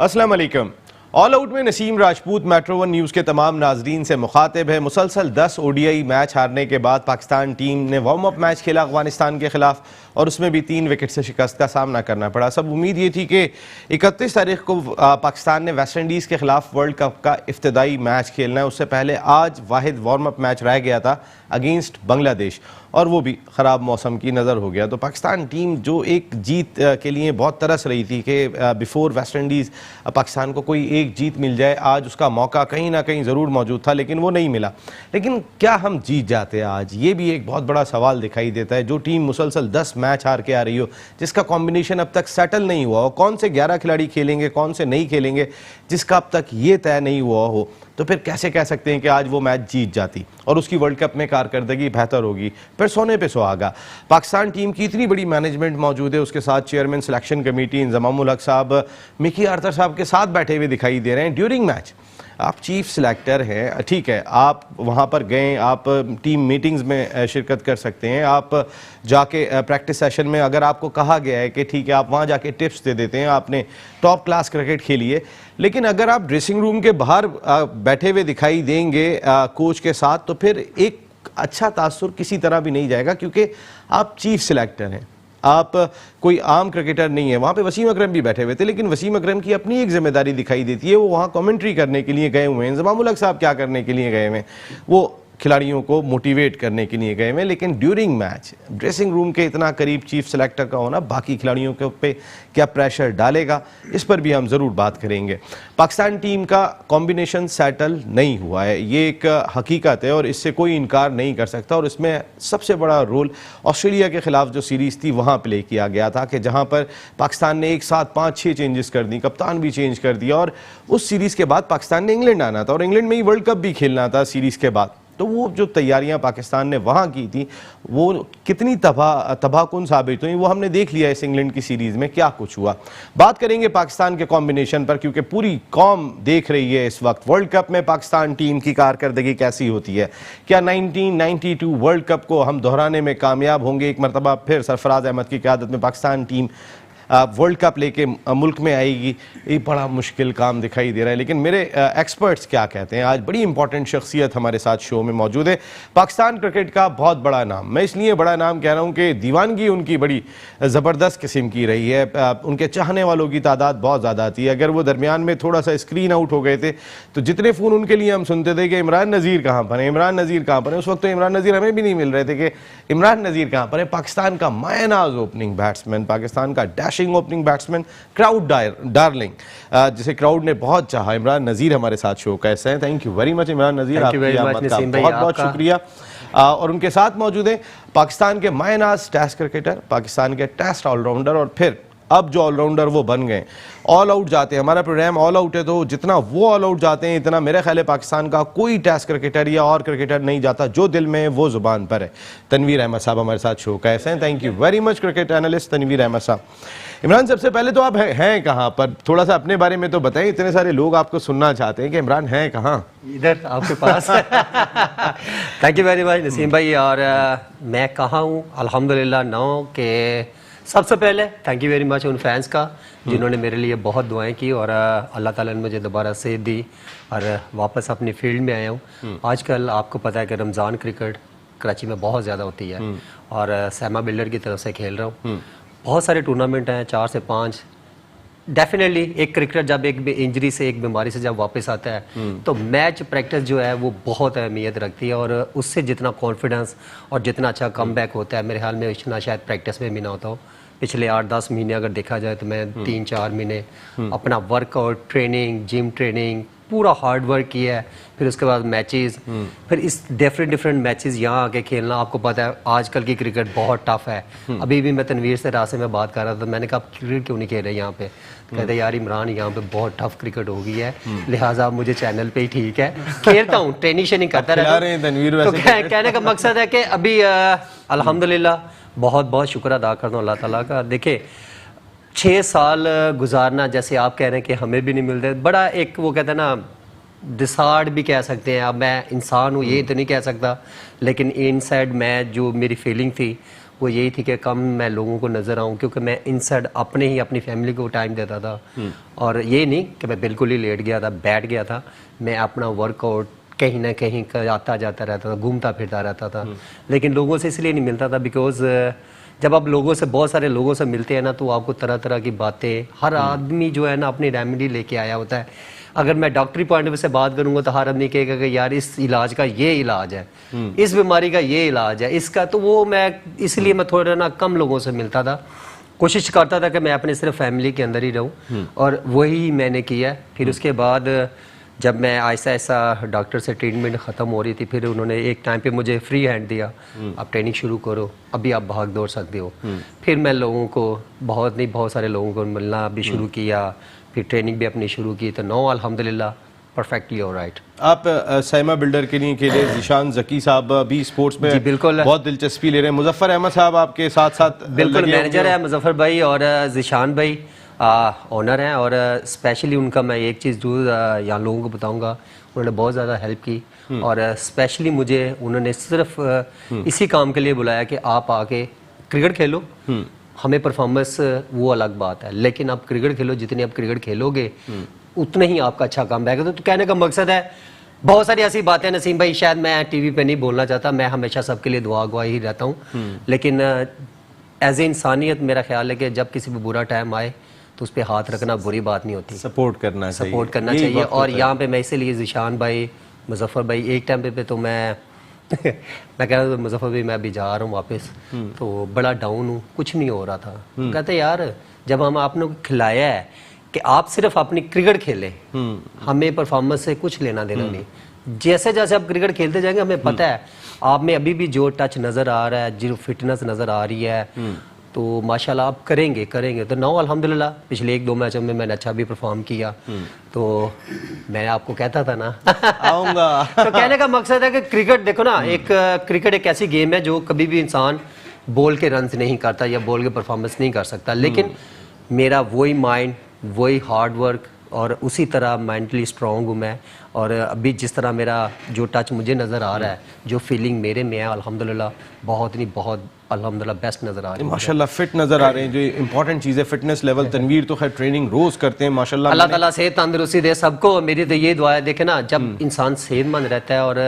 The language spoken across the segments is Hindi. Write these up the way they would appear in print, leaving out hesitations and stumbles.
अस्सलाम वालेकुम। ऑल आउट में Naseem Rajput metro one news के तमाम नाजरीन से मुखातिब है। मुसलसल 10 ODI मैच हारने के बाद पाकिस्तान टीम ने वार्म अप मैच खेला अफगानिस्तान के खिलाफ और उसमें भी 3 विकेट से शिकस्त का सामना करना पड़ा। सब उम्मीद ये थी कि 31 तारीख को पाकिस्तान ने वेस्ट इंडीज़ के खिलाफ वर्ल्ड कप का इफ्तिदाई मैच खेलना है। उससे पहले आज वाहिद वार्म अप मैच रह गया था अगेंस्ट बांग्लादेश और वो भी ख़राब मौसम की नज़र हो गया। तो पाकिस्तान टीम जो एक जीत के लिए बहुत तरस रही थी कि बिफोर वेस्ट इंडीज़ पाकिस्तान को कोई एक जीत मिल जाए, आज उसका मौका कहीं ना कहीं ज़रूर मौजूद था लेकिन वो नहीं मिला। लेकिन क्या हम जीत जाते आज, ये भी एक बहुत बड़ा सवाल दिखाई देता है। जो टीम मुसलसल 10 मैच हार के आ रही हो, जिसका कॉम्बिनेशन अब तक सेटल नहीं हुआ हो, कौन से 11 खिलाड़ी खेलेंगे कौन से नहीं खेलेंगे, जिसका अब तक ये तय नहीं हुआ हो, तो फिर कैसे कह सकते हैं कि आज वो मैच जीत जाती और उसकी वर्ल्ड कप में कारकर्दगी बेहतर होगी। फिर सोने पे सुहागा। पाकिस्तान टीम की इतनी बड़ी मैनेजमेंट मौजूद है, उसके साथ चेयरमैन सिलेक्शन कमेटी इंजमामुल हक साहब मिकी आर्थर साहब के साथ बैठे हुए दिखाई दे रहे हैं। ड्यूरिंग मैच आप चीफ सिलेक्टर हैं, ठीक है, आप वहाँ पर गए, आप टीम मीटिंग्स में शिरकत कर सकते हैं, आप जाके प्रैक्टिस सेशन में अगर आपको कहा गया है कि ठीक है आप वहाँ जाके टिप्स दे देते हैं, आपने टॉप क्लास क्रिकेट खेली है। लेकिन अगर आप ड्रेसिंग रूम के बाहर बैठे हुए दिखाई देंगे कोच के साथ, तो फिर एक अच्छा तासुर किसी तरह भी नहीं जाएगा, क्योंकि आप चीफ सिलेक्टर हैं, आप कोई आम क्रिकेटर नहीं है। वहाँ पे वसीम अकरम भी बैठे हुए थे, लेकिन वसीम अकरम की अपनी एक जिम्मेदारी दिखाई देती है, वो वहाँ कमेंट्री करने के लिए गए हुए हैं। इंजमामुल हक साहब क्या करने के लिए गए हुए हैं, वो खिलाड़ियों को मोटिवेट करने के लिए गए हुए हैं। लेकिन ड्यूरिंग मैच ड्रेसिंग रूम के इतना करीब चीफ सेलेक्टर का होना बाकी खिलाड़ियों के ऊपर क्या प्रेशर डालेगा, इस पर भी हम ज़रूर बात करेंगे। पाकिस्तान टीम का कॉम्बिनेशन सेटल नहीं हुआ है, ये एक हकीकत है और इससे कोई इनकार नहीं कर सकता। और इसमें सबसे बड़ा रोल ऑस्ट्रेलिया के खिलाफ जो सीरीज़ थी वहाँ प्ले किया गया था, कि जहाँ पर पाकिस्तान ने एक साथ 5-6 चेंजेस कर दी, कप्तान भी चेंज कर दिया। और उस सीरीज़ के बाद पाकिस्तान ने इंग्लैंड आना था और इंग्लैंड में ही वर्ल्ड कप भी खेलना था सीरीज़ के बाद। तो वो जो तैयारियां पाकिस्तान ने वहाँ की थी वो कितनी तबाहकुन साबित हुई, वो हमने देख लिया इस इंग्लैंड की सीरीज़ में क्या कुछ हुआ। बात करेंगे पाकिस्तान के कॉम्बिनेशन पर, क्योंकि पूरी कौम देख रही है इस वक्त वर्ल्ड कप में पाकिस्तान टीम की कारकर्दगी कैसी होती है। क्या 1992 वर्ल्ड कप को हम दोहराने में कामयाब होंगे, एक मरतबा फिर सरफराज अहमद की क़यादत में पाकिस्तान टीम वर्ल्ड कप लेके मुल्क में आएगी, ये बड़ा मुश्किल काम दिखाई दे रहा है। लेकिन मेरे एक्सपर्ट्स क्या कहते हैं, आज बड़ी इंपॉर्टेंट शख्सियत हमारे साथ शो में मौजूद है, पाकिस्तान क्रिकेट का बहुत बड़ा नाम। मैं इसलिए बड़ा नाम कह रहा हूँ कि दीवानगी उनकी बड़ी ज़बरदस्त किस्म की रही है, उनके चाहने वालों की तादाद बहुत ज़्यादा थी। अगर वो दरमियान में थोड़ा सा स्क्रीन आउट हो गए थे तो जितने फ़ोन उनके लिए हम सुनते थे कि इमरान नज़ीर कहाँ पर है, इमरान नज़ीर कहाँ पर है, उस वक्त तो इमरान नज़ीर हमें भी नहीं मिल रहे थे कि इमरान नज़ीर कहाँ पर है। पाकिस्तान का मायनाज ओपनिंग बैट्समैन, पाकिस्तान का dashing opening batsman, crowd darling, जिसे क्राउड ने बहुत चाहा, इमरान नज़ीर हमारे साथ शो का हिस्सा है। Thank you very much Imran Nazir, आपकी आमद का बहुत बहुत शुक्रिया। और उनके साथ मौजूद हैं पाकिस्तान के मायनाज टेस्ट क्रिकेटर, पाकिस्तान के टेस्ट ऑलराउंडर, और फिर अब जो ऑलराउंडर वो बन गए, ऑल आउट जाते हैं। हमारा प्रोग्राम ऑल आउट है, तो जितना वो ऑल आउट जाते हैं इतना मेरे ख्याल है पाकिस्तान का कोई टेस्ट क्रिकेटर या और क्रिकेटर नहीं जाता। जो दिल में है वो जुबान पर है। तनवीर अहमद साहब हमारे साथ शो का ऐसे हैं, thank you very much cricket analyst Tanveer Ahmed साहब। इमरान, सबसे पहले तो आप हैं कहाँ पर, थोड़ा सा अपने बारे में तो बताएं, इतने सारे लोग आपको सुनना चाहते हैं कि इमरान हैं कहाँ। इधर आपके पास। Thank you very much Naseem भाई। और मैं कहाँ हूँ, अल्हम्दुलिल्लाह नो के सबसे पहले थैंक यू वेरी मच उन फैंस का जिन्होंने मेरे लिए बहुत दुआएं की और अल्लाह ताला ने मुझे दोबारा सेहत दी और वापस अपनी फील्ड में आया हूँ। आजकल आपको पता है कि रमज़ान क्रिकेट कराची में बहुत ज़्यादा होती है और सैमा बिल्डर की तरफ से खेल रहा हूँ। बहुत सारे टूर्नामेंट हैं, 4 से 5। डेफिनेटली एक क्रिकेटर जब एक इंजरी से, एक बीमारी से जब वापस आता है तो मैच प्रैक्टिस जो है वो बहुत अहमियत रखती है और उससे जितना कॉन्फिडेंस और जितना अच्छा कमबैक होता है, मेरे ख्याल में इतना शायद प्रैक्टिस में भी ना होता हो। पिछले 8-10 महीने अगर देखा जाए तो मैं 3-4 महीने अपना वर्कआउट, ट्रेनिंग, जिम ट्रेनिंग, पूरा हार्ड वर्क किया है। फिर उसके बाद मैचेस, फिर इस डिफरेंट मैचेस यहाँ आके खेलना, आपको पता है आजकल की क्रिकेट बहुत टफ है। अभी भी मैं तनवीर से रास्ते में बात कर रहा था, मैंने कहा क्रिकेट क्यों नहीं खेल रहे यहाँ पे, कहते यार इमरान यहाँ पे बहुत टफ क्रिकेट हो गई है, लिहाजा मुझे चैनल पे ही ठीक है, खेलता हूँ, ट्रेनिंग शेनिंग करता रहता। तो कहने का मकसद है कि अभी अल्हम्दुलिल्लाह बहुत बहुत शुक्र अदा करता हूँ अल्लाह ताला का। देखिए 6 साल गुजारना, जैसे आप कह रहे हैं कि हमें भी नहीं मिलते, बड़ा एक वो कहते हैं ना डिसार्ड भी कह सकते हैं। अब मैं इंसान हूँ ये तो नहीं कह सकता, लेकिन इनसाइड मैं जो मेरी फीलिंग थी वो यही थी कि कम मैं लोगों को नज़र आऊँ, क्योंकि मैं इनसाइड अपने ही अपनी फैमिली को टाइम देता था। और ये नहीं कि मैं बिल्कुल ही लेट गया था, बैठ गया था, मैं अपना वर्कआउट कहीं ना कहीं आता जाता रहता था, घूमता फिरता रहता था। लेकिन लोगों से इसलिए नहीं मिलता था बिकॉज जब आप लोगों से, बहुत सारे लोगों से मिलते हैं ना, तो आपको तरह तरह की बातें, हर आदमी जो है ना अपनी रेमेडी लेके आया होता है। अगर मैं डॉक्टरी पॉइंट ऑफ व्यू से बात करूंगा तो हर आदमी कहेगा कि यार इस इलाज का ये इलाज है, इस बीमारी का ये इलाज है, इसका तो वो, मैं इसलिए मैं थोड़ा ना कम लोगों से मिलता था, कोशिश करता था कि मैं अपने सिर्फ फैमिली के अंदर ही रहूं, और वही मैंने किया। फिर उसके बाद जब मैं ऐसा ऐसा डॉक्टर से ट्रीटमेंट ख़त्म हो रही थी, फिर उन्होंने एक टाइम पे मुझे फ्री हैंड दिया, आप ट्रेनिंग शुरू करो, अभी आप भाग दौड़ सकते हो। फिर मैं लोगों को बहुत सारे लोगों को मिलना भी शुरू किया, फिर ट्रेनिंग भी अपनी शुरू की, तो नो अल्हम्दुलिल्लाह परफेक्टली ऑलराइट। आप साइमा बिल्डर के लिए खेले, ज़ीशान ज़की साहब भी स्पोर्ट्स में बिल्कुल बहुत दिलचस्पी ले रहे हैं, मुजफ्फर अहमद साहब आपके साथ साथ बिल्कुल मैनेजर है मुजफ्फर भाई, और ज़ीशान भाई ऑनर हैं। और स्पेशली उनका मैं एक चीज़ जरूर यहाँ लोगों को बताऊंगा, उन्होंने बहुत ज़्यादा हेल्प की, और स्पेशली मुझे उन्होंने सिर्फ इसी काम के लिए बुलाया कि आप आके क्रिकेट खेलो, हमें परफॉर्मेंस वो अलग बात है, लेकिन आप क्रिकेट खेलो, जितनी आप क्रिकेट खेलोगे उतना ही आपका अच्छा काम रहेगा। तो कहने का मकसद है, बहुत सारी ऐसी बातें नसीम भाई शायद मैं टीवी पे नहीं बोलना चाहता, मैं हमेशा सबके लिए दुआ ही रहता हूँ, लेकिन एज ए इंसानियत मेरा ख्याल है कि जब किसी पे बुरा टाइम आए तो उस पर हाथ रखना बुरी बात नहीं होती, सपोर्ट करना चाहिए। और यहाँ पे मैं इसीलिए ज़ीशान भाई, मुजफ्फर भाई, एक टाइम पे तो मैं मैं कह रहा था मुजफ्फर भाई मैं अभी जा रहा हूँ वापस, तो बड़ा डाउन हूँ, कुछ नहीं हो रहा था। कहते यार जब हम आपने खिलाया है कि आप सिर्फ अपनी क्रिकेट खेलें, हमें परफॉर्मेंस से कुछ लेना देना नहीं, जैसे जैसे आप क्रिकेट खेलते जाएंगे हमें पता है आप में अभी भी जो टच नज़र आ रहा है, जो फिटनेस नज़र आ रही है, तो माशाल्लाह आप करेंगे। तो नौ अल्हम्दुलिल्लाह पिछले 1-2 मैचों में मैंने अच्छा भी परफॉर्म किया, तो मैं आपको कहता था ना आऊंगा तो कहने का मकसद है कि क्रिकेट देखो ना, एक क्रिकेट एक ऐसी गेम है जो कभी भी इंसान बोल के रन नहीं करता या बोल के परफॉर्मेंस नहीं कर सकता, लेकिन मेरा वही माइंड, वही हार्ड वर्क, और उसी तरह मेंटली स्ट्रांग हूँ मैं। और अभी जिस तरह मेरा जो टच मुझे नज़र आ रहा है, जो फीलिंग मेरे में है, अल्हम्दुलिल्लाह बहुत अल्हम्दुलिल्लाह बेस्ट नज़र आ रही है, माशाल्लाह फिट नजर आ रहे हैं, जो इंपॉर्टेंट चीज़ है फिटनेस लेवल। तनवीर तो खैर ट्रेनिंग रोज करते हैं माशाल्लाह, अल्लाह ताला सेहत तंदुरुस्ती दे सबको, मेरी तो ये दुआ है। देखे ना, जब इंसान सेहतमंद रहता है और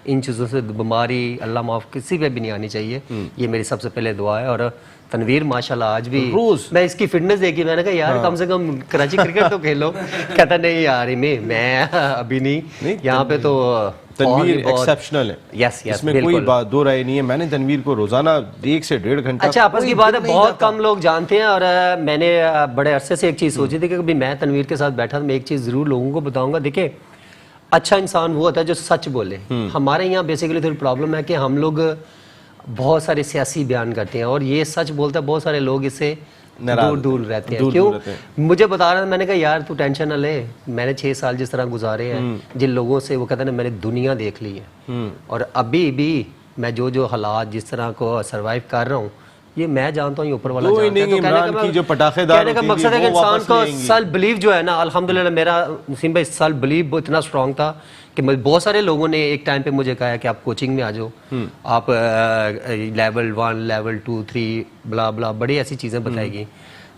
इन चीज़ों से बीमारी अल्लाह माफ किसी पे भी नहीं आनी चाहिए, ये मेरी सबसे पहले दुआ है। और तनवीर माशाल्लाह आज भी रोज मैं इसकी फिटनेस देखी, मैंने कहा यार कम से कम कराची क्रिकेट तो खेलो, कहता नहीं यार मैं अभी नहीं यहाँ पे, तो तनवीर एक्सेप्शनल है। यस इसमें कोई बात दो राय नहीं है। मैंने तनवीर को रोजाना 1 से 1.5 घंटा, अच्छा आपस की बात है, बहुत कम लोग जानते हैं। और मैंने बड़े अरसे से एक चीज़ सोची थी कि कभी मैं तनवीर के साथ बैठा तो मैं एक चीज़ जरूर लोगों को बताऊंगा। देखिए, अच्छा इंसान वो होता है जो सच बोले। हमारे यहाँ बेसिकली थोड़ी प्रॉब्लम है कि हम लोग बहुत सारे सियासी बयान करते हैं, और ये सच बोलता है, बहुत सारे लोग इससे दूर रहते हैं। क्यों? मुझे बता रहा था, मैंने कहा यार तू टेंशन ना ले, मैंने 6 साल जिस तरह गुजारे हैं जिन लोगों से, वो कहते हैं मैंने दुनिया देख ली है, और अभी भी मैं जो हालात जिस तरह को सरवाइव कर रहा हूँ, ये मैं जानता हूँ, ये ऊपर वाला जानता है। तो कहने का मकसद है कि इंसान को सेल्फ बिलीव जो है ना, अल्हम्दुलिल्लाह मेरा नसीम भाई सेल्फ बिलीव इतना स्ट्रांग था कि बहुत सारे लोगों ने एक टाइम पे मुझे कहा कि आप कोचिंग में आ जाओ, आप लेवल 1 लेवल 2 3 ब्ला ब्ला बड़ी ऐसी चीज़ें बताएगी।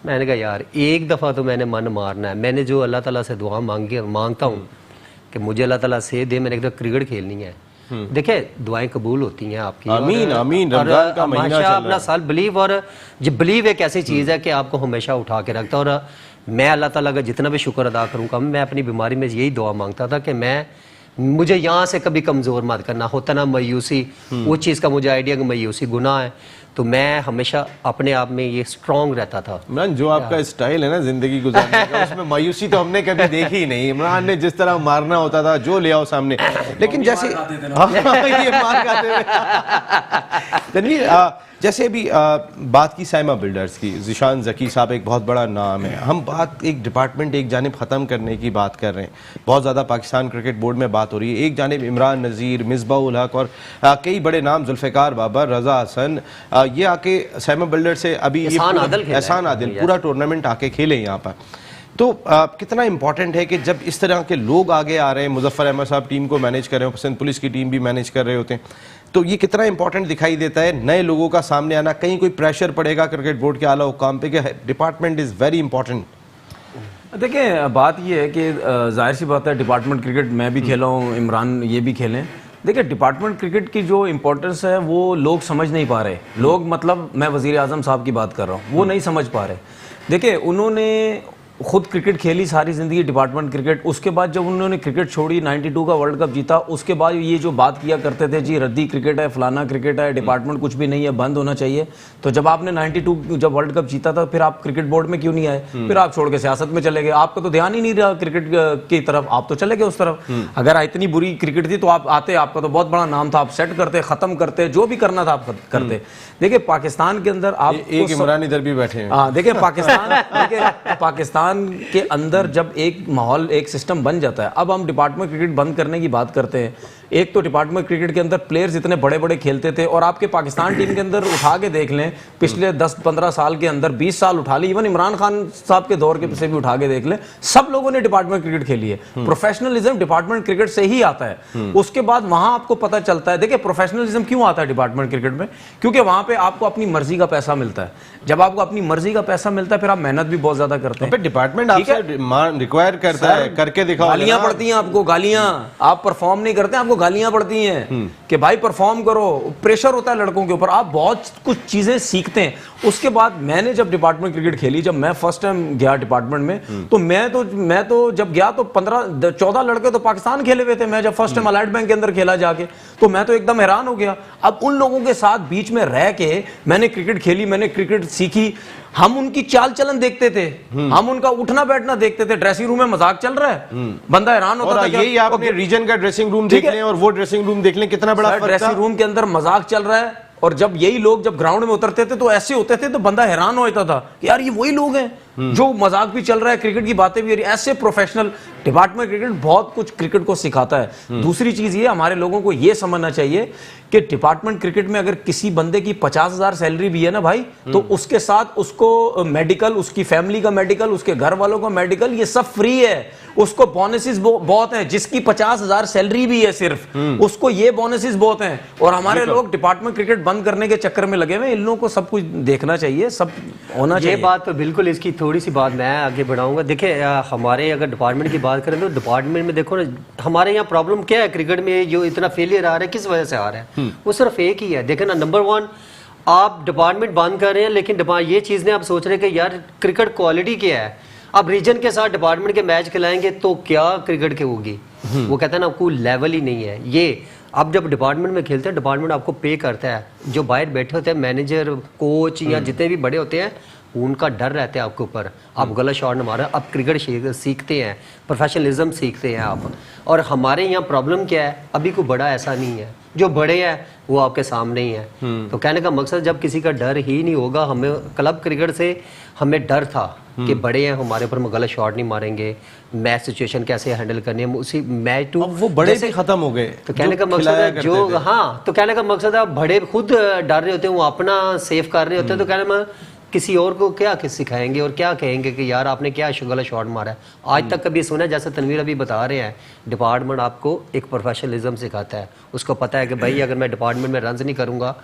मैंने कहा यार एक दफ़ा तो मैंने मन मारना है, मैंने जो अल्लाह ताला से दुआ मांगता हूँ कि मुझे अल्लाह ताला से दे, मैंने एक दफ़ा क्रिकेट खेलनी है। देखिए दुआएं कबूल होती हैं आपकी, आमीन आमीन। रमजान का महीना चल रहा है, अपना साल बिलीव, और ये बिलीव एक ऐसी चीज़ है कि आपको हमेशा उठा के रखता है। और मैं अल्लाह ताला का जितना भी शुक्र अदा करूँगा, मैं अपनी बीमारी में यही दुआ मांगता था कि मुझे यहाँ से कभी कमज़ोर मत करना। होता ना मायूसी, वो चीज़ का मुझे आइडिया कि मायूसी गुनाह है, तो मैं हमेशा अपने आप में ये स्ट्रांग रहता था। इमरान जो आपका स्टाइल है ना जिंदगी गुजारने का, उसमें मायूसी तो हमने कभी देखी ही नहीं। इमरान ने जिस तरह मारना होता था, जो ले आओ सामने, लेकिन जैसे ये मार खाते थे। तनवीर जैसे अभी बात की साइमा बिल्डर्स की, ज़ीशान ज़की साहब एक बहुत बड़ा नाम है, हम बात एक डिपार्टमेंट एक जानिब ख़त्म करने की बात कर रहे हैं, बहुत ज़्यादा पाकिस्तान क्रिकेट बोर्ड में बात हो रही है, एक जानिब इमरान नज़ीर, मिसबाह-उल हक और कई बड़े नाम, जुल्फ़िकार बाबर, रज़ा हसन, ये आके साइमा बिल्डर से अभी एहसान आदिल पूरा टूर्नामेंट आके खेले यहाँ पर। तो कितना इंपॉर्टेंट है कि जब इस तरह के लोग आगे आ रहे हैं, मुजफ्फर अहमद साहब टीम को मैनेज कर रहे हो, सिंध पुलिस की टीम भी मैनेज कर रहे होते हैं, तो ये कितना इंपॉर्टेंट दिखाई देता है नए लोगों का सामने आना, कहीं कोई प्रेशर पड़ेगा क्रिकेट बोर्ड के आला हुकाम पे कि डिपार्टमेंट इज़ वेरी इंपॉर्टेंट? देखिए बात ये है कि जाहिर सी बात है, डिपार्टमेंट क्रिकेट मैं भी खेला हूँ, इमरान ये भी खेलें। देखिए डिपार्टमेंट क्रिकेट की जो इम्पोर्टेंस है वो लोग समझ नहीं पा रहे। लोग मतलब मैं वज़ीर आज़म साहब की बात कर रहा हूँ, वो नहीं समझ पा रहे। देखिए उन्होंने खुद क्रिकेट खेली सारी ज़िंदगी, डिपार्टमेंट क्रिकेट। उसके बाद जब उन्होंने क्रिकेट छोड़ी, 92 का वर्ल्ड कप जीता, उसके बाद ये जो बात किया करते थे जी रद्दी क्रिकेट है, फलाना क्रिकेट है, डिपार्टमेंट कुछ भी नहीं है, बंद होना चाहिए। तो जब आपने 92 जब वर्ल्ड कप जीता था, फिर आप क्रिकेट बोर्ड में क्यों नहीं आए? फिर आप छोड़ के सियासत में चले गए। आपका तो ध्यान ही नहीं रहा क्रिकेट की तरफ, आप तो चले गए उस तरफ। अगर इतनी बुरी क्रिकेट थी तो आप आते, आपका तो बहुत बड़ा नाम था, आप सेट करते, ख़त्म करते, जो भी करना था आप करते। देखिए पाकिस्तान के अंदर आप एक इमरान इधर भी बैठे हैं। हाँ देखिए पाकिस्तान के अंदर जब एक माहौल, एक सिस्टम बन जाता है, अब हम डिपार्टमेंट क्रिकेट बंद करने की बात करते हैं। एक तो डिपार्टमेंट क्रिकेट के अंदर प्लेयर्स इतने बड़े बड़े खेलते थे, और आपके पाकिस्तान टीम के अंदर उठा के देख लें, पिछले 10-15 साल के अंदर 20 साल उठा ली, इवन इमरान खान साहब के दौर के से भी उठा के देख लें, सब लोगों ने डिपार्टमेंट क्रिकेट खेली है। प्रोफेशनलिज्म डिपार्टमेंट क्रिकेट से ही आता है। उसके बाद वहां आपको पता चलता है, देखिए प्रोफेशनलिज्म क्यों आता है डिपार्टमेंट क्रिकेट में, क्योंकि वहां पे आपको अपनी मर्जी का पैसा मिलता है। जब आपको अपनी मर्जी का पैसा मिलता है, फिर आप मेहनत भी बहुत ज्यादा करते हैं। डिपार्टमेंट आपसे रिक्वायर करता है, करके दिखाओ। गालियां पड़ती हैं आपको, गालियां, आप परफॉर्म नहीं करते, आपको गालियां पड़ती हैं कि भाई परफॉर्म करो। प्रेशर होता है लड़कों के ऊपर, आप बहुत कुछ चीजें सीखते हैं। उसके बाद मैंने जब डिपार्टमेंट क्रिकेट खेली, जब मैं फर्स्ट टाइम गया डिपार्टमेंट में, तो मैं तो जब गया तो 15-14 लड़के तो पाकिस्तान खेले हुए थे। मैं जब फर्स्ट टाइम अलाइड बैंक के अंदर खेला जाके, तो मैं तो एकदम हैरान हो गया। अब उन लोगों के साथ बीच में रह के मैंने क्रिकेट खेली, मैंने क्रिकेट सीखी। हम उनकी चाल चलन देखते थे, हम उनका उठना बैठना देखते थे। ड्रेसिंग रूम में मजाक चल रहा है, बंदा हैरान होता था। यही आपने रीजन का ड्रेसिंग रूम देख लें और वो ड्रेसिंग रूम देख लें, कितना बड़ा फर्क था। ड्रेसिंग रूम के अंदर मजाक चल रहा है, और जब यही लोग जब ग्राउंड में उतरते थे तो ऐसे होते थे, तो बंदा हैरान होता था कि यार ये वही लोग हैं जो मजाक भी चल रहा है, क्रिकेट की बातें भी हो रही है। ऐसे प्रोफेशनल डिपार्टमेंट क्रिकेट बहुत कुछ क्रिकेट को सिखाता है। दूसरी चीज ये, हमारे लोगों को ये समझना चाहिए कि डिपार्टमेंट क्रिकेट में अगर किसी बंदे की 50,000 सैलरी भी है ना भाई, तो उसके साथ उसको मेडिकल, उसकी फैमिली का मेडिकल, उसके घर वालों का मेडिकल, ये सब फ्री है। उसको बोनसेस बहुत हैं। जिसकी 50,000 सैलरी भी है सिर्फ, उसको ये बोनसेस बहुत हैं। और हमारे लोग डिपार्टमेंट क्रिकेट बंद करने के चक्कर में लगे हुए। इन लोगों को सब कुछ देखना चाहिए, सब होना चाहिए। ये बात तो बिल्कुल, इसकी थोड़ी सी बात मैं आगे बढ़ाऊंगा। देखिए हमारे अगर डिपार्टमेंट की बात करें तो डिपार्टमेंट में देखो ना, हमारे यहाँ प्रॉब्लम क्या है क्रिकेट में, जो इतना फेलियर आ रहा है किस वजह से आ रहा है, वो सिर्फ एक ही है। देखे ना, नंबर 1, आप डिपार्टमेंट बंद कर रहे हैं, लेकिन ये चीज़ ने आप सोच रहे हैं कि यार क्रिकेट क्वालिटी क्या है। अब रीजन के साथ डिपार्टमेंट के मैच खिलाएंगे तो क्या क्रिकेट की होगी। वो कहता है ना, कोई लेवल ही नहीं है ये। अब जब डिपार्टमेंट में खेलते हैं, डिपार्टमेंट आपको पे करता है। जो बाहर बैठे होते हैं मैनेजर, कोच या जितने भी बड़े होते हैं, उनका डर रहता है आपके ऊपर, आप गलत शॉट न मारें। अब क्रिकेट सीखते हैं, प्रोफेशनलिज्म सीखते हैं आप। और हमारे यहाँ प्रॉब्लम क्या है, अभी कोई बड़ा ऐसा नहीं है, जो बड़े हैं वो आपके सामने ही है। तो कहने का मकसद, जब किसी का डर ही नहीं होगा, हमें क्लब क्रिकेट से हमें डर था कि बड़े हैं, हमारे ऊपर में गलत शॉट नहीं मारेंगे, मैच सिचुएशन कैसे हैंडल करनी है, उसी मैच टू वो बड़े भी खत्म हो गए। तो कहने का मकसद है जो, हाँ, तो कहने का मकसद है बड़े खुद डर रहे होते हैं, वो अपना सेफ कर रहे होते हैं। तो कहने में किसी और को क्या सिखाएंगे और क्या कहेंगे कि यार आपने क्या गलत शॉट मारा है। आज तक कभी सुना, जैसे तनवीर अभी बता रहे हैं, डिपार्टमेंट आपको एक प्रोफेशनलिज्म सिखाता है। उसको पता है कि भाई अगर मैं डिपार्टमेंट में रन्स नहीं करूंगा,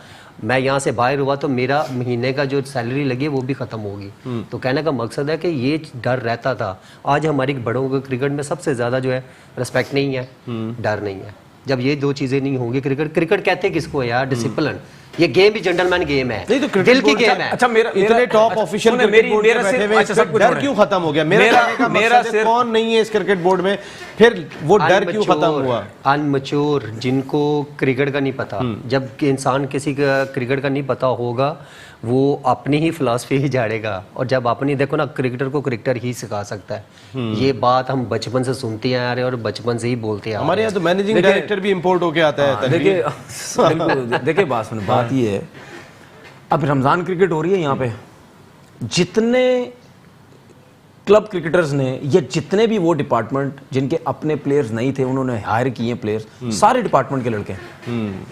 मैं यहाँ से बाहर हुआ तो मेरा महीने का जो सैलरी लगी वो भी खत्म होगी। तो कहने का मकसद है कि ये डर रहता था। आज हमारी बड़ों को क्रिकेट में सबसे ज्यादा जो है रिस्पेक्ट नहीं है, डर नहीं है। जब ये दो चीजें नहीं होंगी, क्रिकेट कहते हैं किसको है यार, डिसिप्लिन। ये गेम भी जेंटलमैन गेम है, नहीं तो दिल की गेम है। अच्छा इतने टॉप ऑफिशियल क्रिकेट बोर्ड में बैठे हुए, डर क्यों खत्म हो गया? मेरा कौन नहीं है इस क्रिकेट बोर्ड में, फिर वो डर क्यों खत्म हुआ? अनमच्योर, जिनको क्रिकेट का नहीं पता। जब इंसान किसी का क्रिकेट का नहीं पता होगा, वो अपनी ही फिलॉसफी ही झाड़ेगा। और जब अपनी, देखो ना, क्रिकेटर को क्रिकेटर ही सिखा सकता है। ये बात हम बचपन से सुनते आ रहे हैं और बचपन से ही बोलते हैं। हमारे यहाँ तो मैनेजिंग डायरेक्टर भी इंपोर्ट होके आता है। देखिए बात ये है, अब रमजान क्रिकेट हो रही है यहाँ पे, जितने क्लब क्रिकेटर्स ने या जितने भी वो डिपार्टमेंट जिनके अपने प्लेयर्स नहीं थे, उन्होंने हायर किए प्लेयर्स, सारे डिपार्टमेंट के लड़के हैं।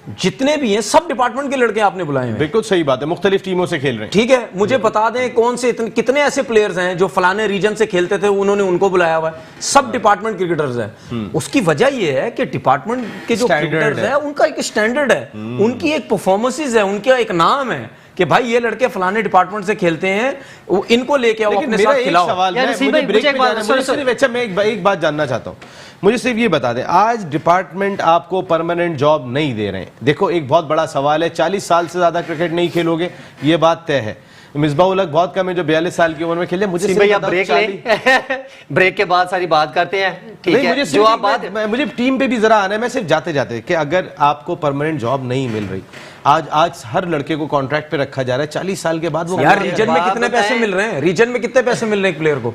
जितने भी हैं सब डिपार्टमेंट के लड़के आपने बुलाए हैं। बिल्कुल सही बात है, मुख्तलिफ टीमों से खेल रहे हैं। ठीक है, मुझे बता दें कौन से कितने ऐसे प्लेयर्स हैं जो फलाने रीजन से खेलते थे, उन्होंने उनको बुलाया हुआ है। सब डिपार्टमेंट क्रिकेटर्स हैं। उसकी वजह यह है कि डिपार्टमेंट के जो क्रिकेटर्स हैं उनका एक स्टैंडर्ड है, उनकी एक परफॉर्मेंसेस है, उनका एक नाम है कि भाई ये लड़के फलाने डिपार्टमेंट से खेलते हैं, वो इनको लेके आओ अपने साथ खिलाओ। सवाल यार मैं नसीम मुझे भाई, ब्रेक मुझे पे एक बात- जाना है, मुझे सिर्फ अच्छा मैं एक बात जानना चाहता हूँ। मुझे सिर्फ ये बता दें, आज डिपार्टमेंट आपको परमानेंट जॉब नहीं दे रहे हैं। देखो एक बहुत बड़ा सवाल है, 40 साल से ज्यादा क्रिकेट नहीं खेलोगे, ये बात तय है। मिसबाह उल हक बहुत कम है जो 42 साल की उम्र में खेले। मुझे भैया ब्रेक ले ब्रेक के बाद सारी बात करते हैं, ठीक है? मुझे जो आप बात मुझे टीम पे भी जरा आना है। मैं सिर्फ जाते जाते कि अगर आपको परमानेंट जॉब नहीं मिल रही, आज हर लड़के को कॉन्ट्रैक्ट पे रखा जा रहा है, 40 साल के बाद वो यार रीजन में कितने पैसे मिल रहे हैं? रीजन में कितने पैसे मिल रहे हैं एक प्लेयर को?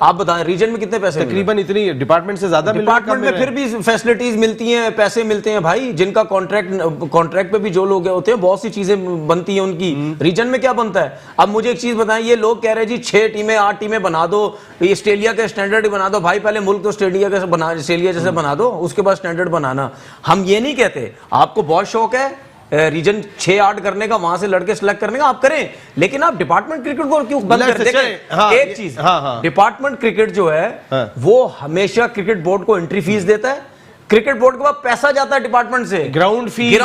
आप बताएं, रीजन में कितने पैसे? तकरीबन इतनी डिपार्टमेंट से ज्यादा डिपार्टमेंट में फिर भी फैसिलिटीज मिलती हैं, पैसे मिलते हैं भाई। जिनका कॉन्ट्रैक्ट पे भी जो लोग होते हैं, बहुत सी चीजें बनती हैं उनकी। रीजन में क्या बनता है? अब मुझे एक चीज बताएं, ये लोग कह रहे हैं जी 6 टीमें 8 टीमें बना दो, ये ऑस्ट्रेलिया के स्टैंडर्ड बना दो। भाई पहले मुल्क तो ऑस्ट्रेलिया जैसे बना दो, उसके बाद स्टैंडर्ड बनाना। हम ये नहीं कहते, आपको बहुत शौक है रीजन 6-8 करने का, वहां से लड़के सिलेक्ट करने का, आप करें, लेकिन आप डिपार्टमेंट क्रिकेट को क्यों बंद कर देखें? हाँ, एक चीज, डिपार्टमेंट क्रिकेट जो है वो हमेशा क्रिकेट बोर्ड को एंट्री फीस देता है, क्रिकेट बोर्ड के पास पैसा जाता है डिपार्टमेंट से, ग्राउंड फीस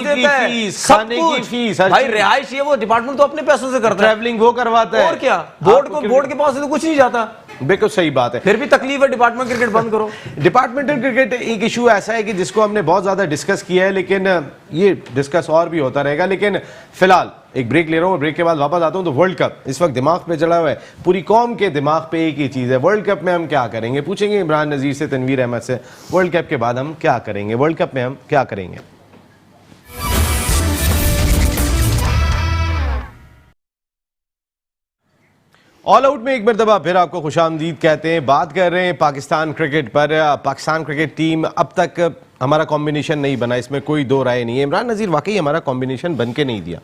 देता है, खाने की फीस, भाई रिहाइश ये वो डिपार्टमेंट तो अपने पैसों से करता है, ट्रैवलिंग वो करवाता है। और क्या, बोर्ड के पास से तो कुछ नहीं जाता। बिल्कुल सही बात है। फिर भी तकलीफ है, डिपार्टमेंट क्रिकेट बंद करो। डिपार्टमेंटल क्रिकेट एक इशू ऐसा है कि जिसको हमने बहुत ज्यादा डिस्कस किया है, लेकिन ये डिस्कस और भी होता रहेगा। लेकिन फिलहाल एक ब्रेक ले रहा हूँ, ब्रेक के बाद वापस आता हूँ। तो वर्ल्ड कप इस वक्त दिमाग पे चढ़ा हुआ है, पूरी कौम के दिमाग पे एक ही चीज है, वर्ल्ड कप में हम क्या करेंगे। पूछेंगे इमरान नजीर से, तनवीर अहमद से, वर्ल्ड कप के बाद हम क्या करेंगे, वर्ल्ड कप में हम क्या करेंगे। ऑल आउट में एक मरतबा फिर आपको खुशामदीद कहते हैं। बात कर रहे हैं पाकिस्तान क्रिकेट पर। पाकिस्तान क्रिकेट टीम अब तक हमारा कॉम्बिनेशन नहीं बना, इसमें कोई दो राय नहीं है। इमरान नज़ीर वाकई हमारा कॉम्बिनेशन बन के नहीं दिया।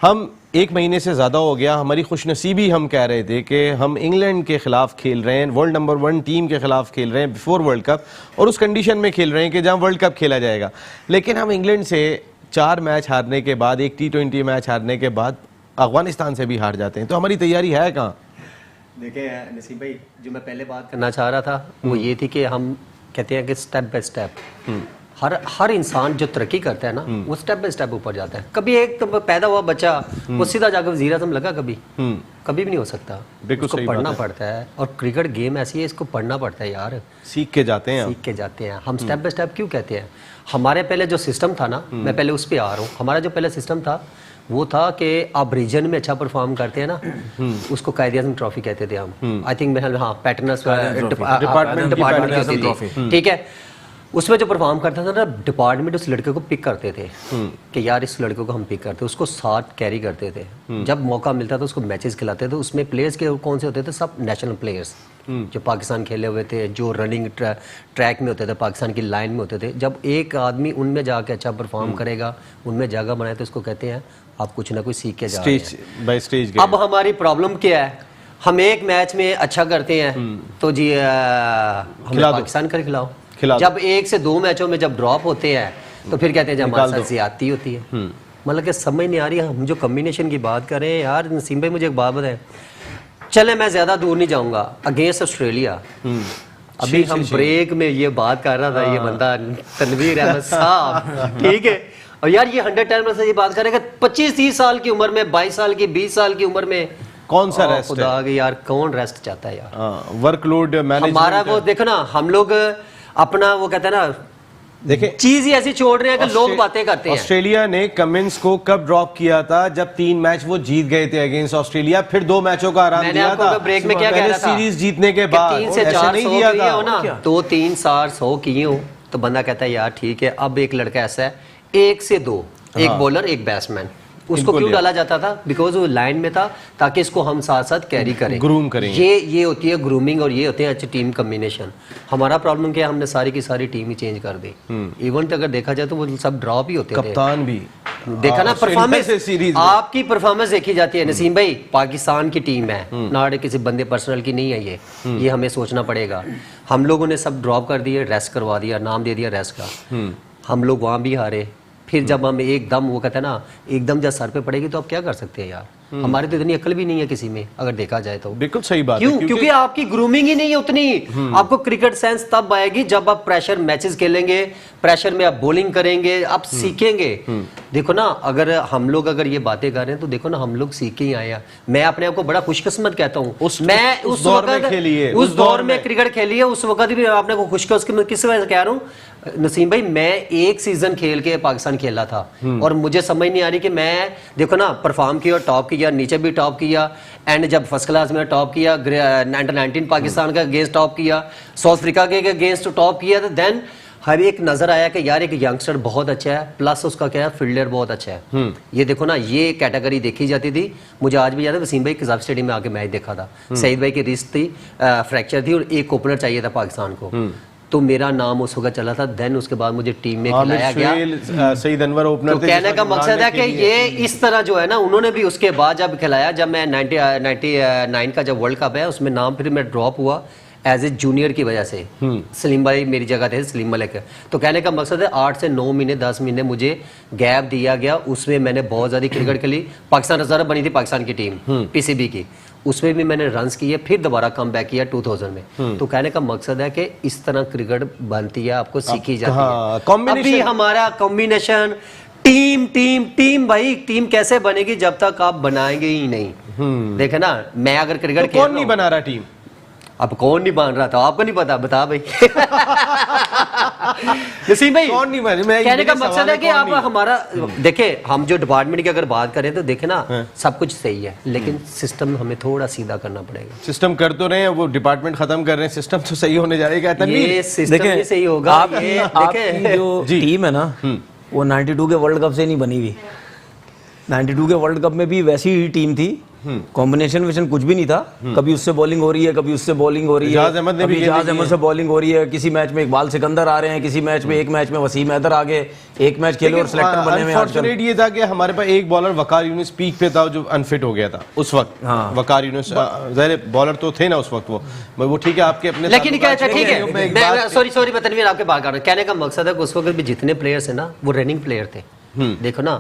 हम 1 महीने से ज़्यादा हो गया, हमारी खुशनसीबी हम कह रहे थे कि हम इंग्लैंड के खिलाफ खेल रहे हैं, वर्ल्ड नंबर 1 टीम के खिलाफ खेल रहे हैं बिफोर वर्ल्ड कप, और उस कंडीशन में खेल रहे हैं कि जहाँ वर्ल्ड कप खेला जाएगा। लेकिन हम इंग्लैंड से 4 मैच हारने के बाद, एक T20 मैच हारने के बाद अफगानिस्तान से भी हार जाते हैं। तो हमारी तैयारी है कहाँ? देखिए नसीम भाई, जो मैं पहले बात करना चाह रहा था वो ये थी कि हम कहते हैं कि स्टेप बाय स्टेप हर इंसान जो तरक्की करता है ना, वो स्टेप बाय स्टेप ऊपर जाता है। कभी एक तो पैदा हुआ बच्चा वो सीधा जाकर वज़ीर आज़म लगा, कभी भी नहीं हो सकता। उसको पढ़ना पड़ता है, और क्रिकेट गेम ऐसी है, इसको पढ़ना पड़ता है यार, सीख के जाते हैं। हम स्टेप बाय स्टेप क्यों कहते हैं? हमारे पहले जो सिस्टम था ना, मैं पहले उस पर आ रहा हूँ। हमारा जो पहले सिस्टम था वो था कि आप रीजन में अच्छा परफॉर्म करते हैं ना, उसको कायदे-ए-आज़म ट्रॉफी कहते थे हम। आई थिंक हाँ, पैटर्नर्स डिपार्टमेंट की होती थी, ठीक है। उसमें जो परफॉर्म करता था ना, डिपार्टमेंट उस लड़के को पिक करते थे कि यार इस लड़के को हम पिक करते, उसको साथ कैरी करते थे। जब मौका मिलता था उसको मैचेस खिलाते थे। उसमें प्लेयर्स के कौन से होते थे? सब नेशनल प्लेयर्स जो पाकिस्तान खेले हुए थे, जो रनिंग ट्रैक में होते थे, पाकिस्तान की लाइन में होते थे। जब एक आदमी उनमें जाके अच्छा परफॉर्म करेगा, उनमें जगह बनाए, तो उसको कहते हैं आप कुछ ना कुछ सीख के जा रहे हैं। Stage by stage. अब हमारी प्रॉब्लम क्या है? हम एक मैच में अच्छा करते हैं तो जी हमें पाकिस्तान कर खिलाओ। जब 1 से 2 मैचों में जब ड्रॉप होते हैं तो फिर कहते हैं जब हमारे साथ ज्यादती होती है। मतलब कि समझ नहीं आ रही। हम जो कम्बिनेशन की बात कर रहे हैं यार, नसीम भाई मुझे एक बात बताएं, चले मैं ज्यादा दूर नहीं जाऊंगा, अगेंस्ट ऑस्ट्रेलिया। अभी हम ब्रेक में ये बात कर रहा था, ये बंदा तनवीर अहमद साहब, ठीक है, और यार ये 110 से ये बात करेगा 25-30 साल की उम्र में, 22 साल की, 20 साल की उम्र में कौन सा रेस्ट खुदा है? यार कौन रेस्ट चाहता है यार? वर्कलोड मैनेजमेंट हमारा वो देखो ना, हम लोग अपना वो कहते हैं ना, देखें चीज ही ऐसी छोड़ रहे हैं कि लोग बातें करते हैं। ऑस्ट्रेलिया ने कमिंस को कब ड्रॉप किया था? जब 3 मैच वो जीत गए थे अगेंस्ट ऑस्ट्रेलिया, फिर 2 मैचों का आराम दिया था। ब्रेक में क्या कह रहा था? सीरीज जीतने के बाद 3 से 4 नहीं दिया था हो ना, 2-3 4 100 किए हो तो बंदा कहता है यार ठीक है। अब एक लड़का ऐसा है 1 से 2, एक बॉलर एक बैट्समैन, उसको क्यों डाला जाता था? बिकॉज वो लाइन में था ताकि इसको हम साथ साथ कैरी करें, ग्रूम करेंगे। ये होती है ग्रूमिंग, और ये होते हैं अच्छी टीम कॉम्बिनेशन। हमारा प्रॉब्लम क्या है, हमने सारी की सारी टीम ही चेंज कर दी। इवन तो अगर देखा जाए तो वो सब ड्रॉप ही होते थे। कप्तान भी देखा ना, परफॉर्मेंस आपकी परफॉर्मेंस देखी जाती है नसीम भाई। पाकिस्तान की टीम है ना, किसी बंदे पर्सनल की नहीं है ये हमें सोचना पड़ेगा। हम लोगों ने सब ड्रॉप कर दिए, रेस्ट करवा दिया, नाम दे दिया रेस्ट का। हम लोग वहां भी हारे, फिर जब हम एकदम, वो कहते हैं ना, एकदम जब सर पे पड़ेगी तो आप क्या कर सकते हैं यार। हमारी तो इतनी अकल भी नहीं है किसी में, अगर देखा जाए तो। बिल्कुल सही बात क्यों? है, क्योंकि आपकी ग्रूमिंग ही नहीं है उतनी। आपको क्रिकेट सेंस तब आएगी जब आप प्रेशर मैचेस खेलेंगे, प्रेशर में आप बॉलिंग करेंगे, आप सीखेंगे। देखो ना, अगर हम लोग अगर ये बातें कर रहे हैं तो देखो ना, हम लोग सीख के ही आए हैं। मैं अपने आप को बड़ा खुशकिस्मत कहता हूँ। मैं उस दौर में वक्त खेलिए, उस दौर में क्रिकेट खेली है, उस वक्त भी अपने को खुशकिस्मत किस वजह से कह रहा हूँ नसीम भाई, मैं एक सीजन खेल के पाकिस्तान खेला था और मुझे समझ नहीं आ रही कि मैं, देखो ना, परफॉर्म किया, टॉप किया, नीचे भी टॉप किया, एंड जब फर्स्ट क्लास में टॉप किया, अंडर 19 पाकिस्तान का अगेंस्ट टॉप किया, साउथ अफ्रीका के अगेंस्ट टॉप किया, तो देन हर एक नजर आया कि यार एक यंगस्टर बहुत अच्छा है, प्लस उसका क्या है, फील्डर बहुत अच्छा है। ये देखो ना, ये कैटेगरी देखी जाती थी। मुझे आज भी याद है, वसीम भाई कज़ाफ स्टेडियम में आके मैच देखा था, सईद भाई की रिस्ट थी, फ्रैक्चर थी और एक ओपनर चाहिए था पाकिस्तान को, तो मेरा नाम उस वक्त चला था। देन उसके बाद मुझे टीम में खिलाया गया। सईद अनवर ओपनर तो कहने का मकसद है कि ये इस तरह जो है ना, उन्होंने भी उसके बाद जब खिलाया, जब मैं 99 का जब वर्ल्ड कप है उसमें नाम फिर मैं ड्रॉप हुआ एज ए जूनियर की वजह से। सलीम भाई मेरी जगह थे, सलीम मलिक। तो कहने का मकसद है 8 से 9 महीने 10 महीने मुझे गैप दिया गया, उसमें मैंने बहुत ज़्यादा क्रिकेट खेली। पाकिस्तान रिजर्व बनी थी पाकिस्तान की टीम पीसीबी की, उसमें भी मैंने रन्स किए, फिर दोबारा कम बैक किया 2000 में। तो कहने का मकसद है कि इस तरह क्रिकेट बनती है, आपको सीखी जाती है। अभी हमारा कॉम्बिनेशन टीम टीम टीम, भाई टीम कैसे बनेगी जब तक आप बनाएंगे ही नहीं। देखे ना, मैं अगर क्रिकेट कौन नहीं बना रहा टीम, अब कौन नहीं बन रहा था आपको नहीं पता, बता भाई। नसीम भाई कौन नहीं बने, मैं कहने का मकसद है कि आप हमारा देखे, हम जो डिपार्टमेंट की अगर बात करें तो देखे ना, सब कुछ सही है, लेकिन सिस्टम हमें थोड़ा सीधा करना पड़ेगा। सिस्टम कर तो रहे हैं, वो डिपार्टमेंट खत्म कर रहे हैं, सिस्टम तो सही होने जाएगा। ये सिस्टम ही सही होगा। आपकी जो टीम है ना, वो 92 के वर्ल्ड कप से नहीं बनी हुई। 92 के वर्ल्ड कप में भी वैसी ही टीम थी, कॉम्बिनेशन विशन कुछ भी नहीं था। कभी उससे बॉलिंग हो रही है, कभी उससे बॉलिंग हो रही है, इजाज अहमद से बॉलिंग हो रही है, किसी मैच में इकबाल सिकंदर आ रहे हैं, किसी मैच में, एक मैच में वसीम हैदर आ गए, एक मैच खेले और सिलेक्टर बने हुए। अनफॉर्चुनेट ये था कि हमारे पास एक बॉलर वकार यूनुस पीक पे था जो अनफिट हो गया था उस वक्त। वकार यूनुस ज़ाहिर बॉलर तो थे ना उस वक्त, वो ठीक है आपके अपने, लेकिन क्या ठीक है, सॉरी मैं तनवीर आपके बात कर रहा हूँ। कहने का मकसद है कि उस वक्त भी जितने प्लेयर्स है ना, वो रनिंग प्लेयर थे। देखो ना,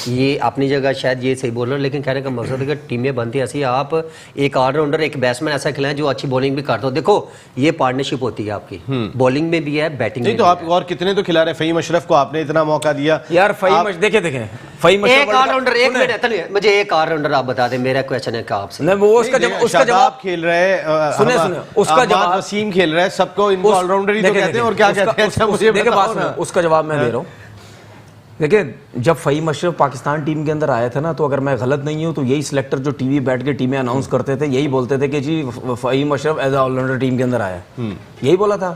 ये अपनी जगह शायद ये सही बोल रहे हो, लेकिन कहने का मकसद है कि टीमें बनती ऐसी, आप एक ऑलराउंडर, एक बैट्समैन ऐसा खिलाएं जो अच्छी बॉलिंग भी करता हो। देखो ये पार्टनरशिप होती है आपकी, बॉलिंग में भी है, बैटिंग में नहीं। तो आप और कितने तो खिला रहे हैं, फ़हीम अशरफ को आपने इतना मौका दिया यार। फ़हीम देखे फ़हीम अशरफ एक ऑलराउंडर, एक मिनट मुझे एक ऑलराउंडर आप बता दें, मेरा क्वेश्चन है क्या आपसे। नहीं, वो उसका जवाब खेल रहे हैं, सुने उसका जवाब, वसीम खेल रहे हैं, सबको इनको ऑलराउंडर ही तो कहते हैं और क्या कहते हैं, अच्छा मुझे बताओ। उसका जवाब मैं दे रहा हूँ। देखिए, जब फ़हीम अशरफ पाकिस्तान टीम के अंदर आया था ना, तो अगर मैं गलत नहीं हूँ तो यही सिलेक्टर जो टीवी बैठ के टीमें अनाउंस करते थे, यही बोलते थे कि जी Fahim Ashraf as a allrounder team के अंदर आया, यही बोला था।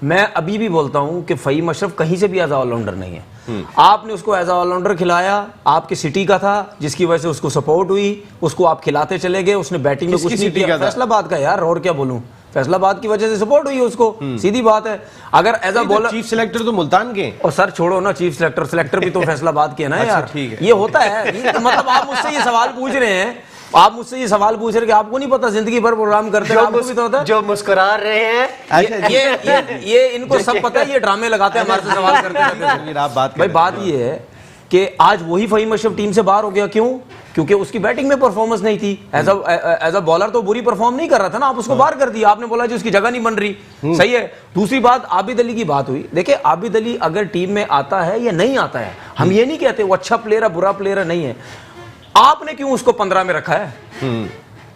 मैं अभी भी बोलता हूँ कि फ़हीम अशरफ कहीं से भी एज ए ऑलराउंडर नहीं है। आपने उसको एज ए ऑलराउंडर खिलाया, आपके सिटी का था, जिसकी वजह से उसको सपोर्ट हुई, उसको आप खिलाते चले गए, उसने बैटिंग में कुछ नहीं किया। फैसलाबाद का यार, और क्या बोलूँ, फैसलाबाद की वजह से सपोर्ट हुई उसको, सीधी बात है। अगर as a bowler, chief selector तो मुल्तान के, और सर छोड़ो ना, चीफ सिलेक्टर भी तो फैसलाबाद के है ना यार। ठीक है, ये होता है। मतलब आप मुझसे ये सवाल पूछ रहे हैं, कि आपको नहीं पता, जिंदगी भर प्रोग्राम करते हैं, आपको भी तो होता है। जो मुस्कुरा रहे हैं, ये इनको सब पता है, ये ड्रामे लगाते हैं हमारे से सवाल करते हैं। भाई बात ये है कि आज वही फ़हीम अशरफ टीम से बाहर हो गया। क्यों? क्योंकि उसकी बैटिंग में परफॉर्मेंस नहीं थी। एज अ बॉलर तो बुरी परफॉर्म नहीं कर रहा था ना, आप उसको बाहर कर दिया, आपने बोला जी उसकी जगह नहीं बन रही। सही है। दूसरी बात, आबिद अली की बात हुई। देखिए, आबिद अली अगर टीम में आता है या नहीं आता है, हम ये नहीं कहते वो अच्छा प्लेयर है, बुरा प्लेयर है, नहीं है। आपने क्यों उसको 15 में रखा है?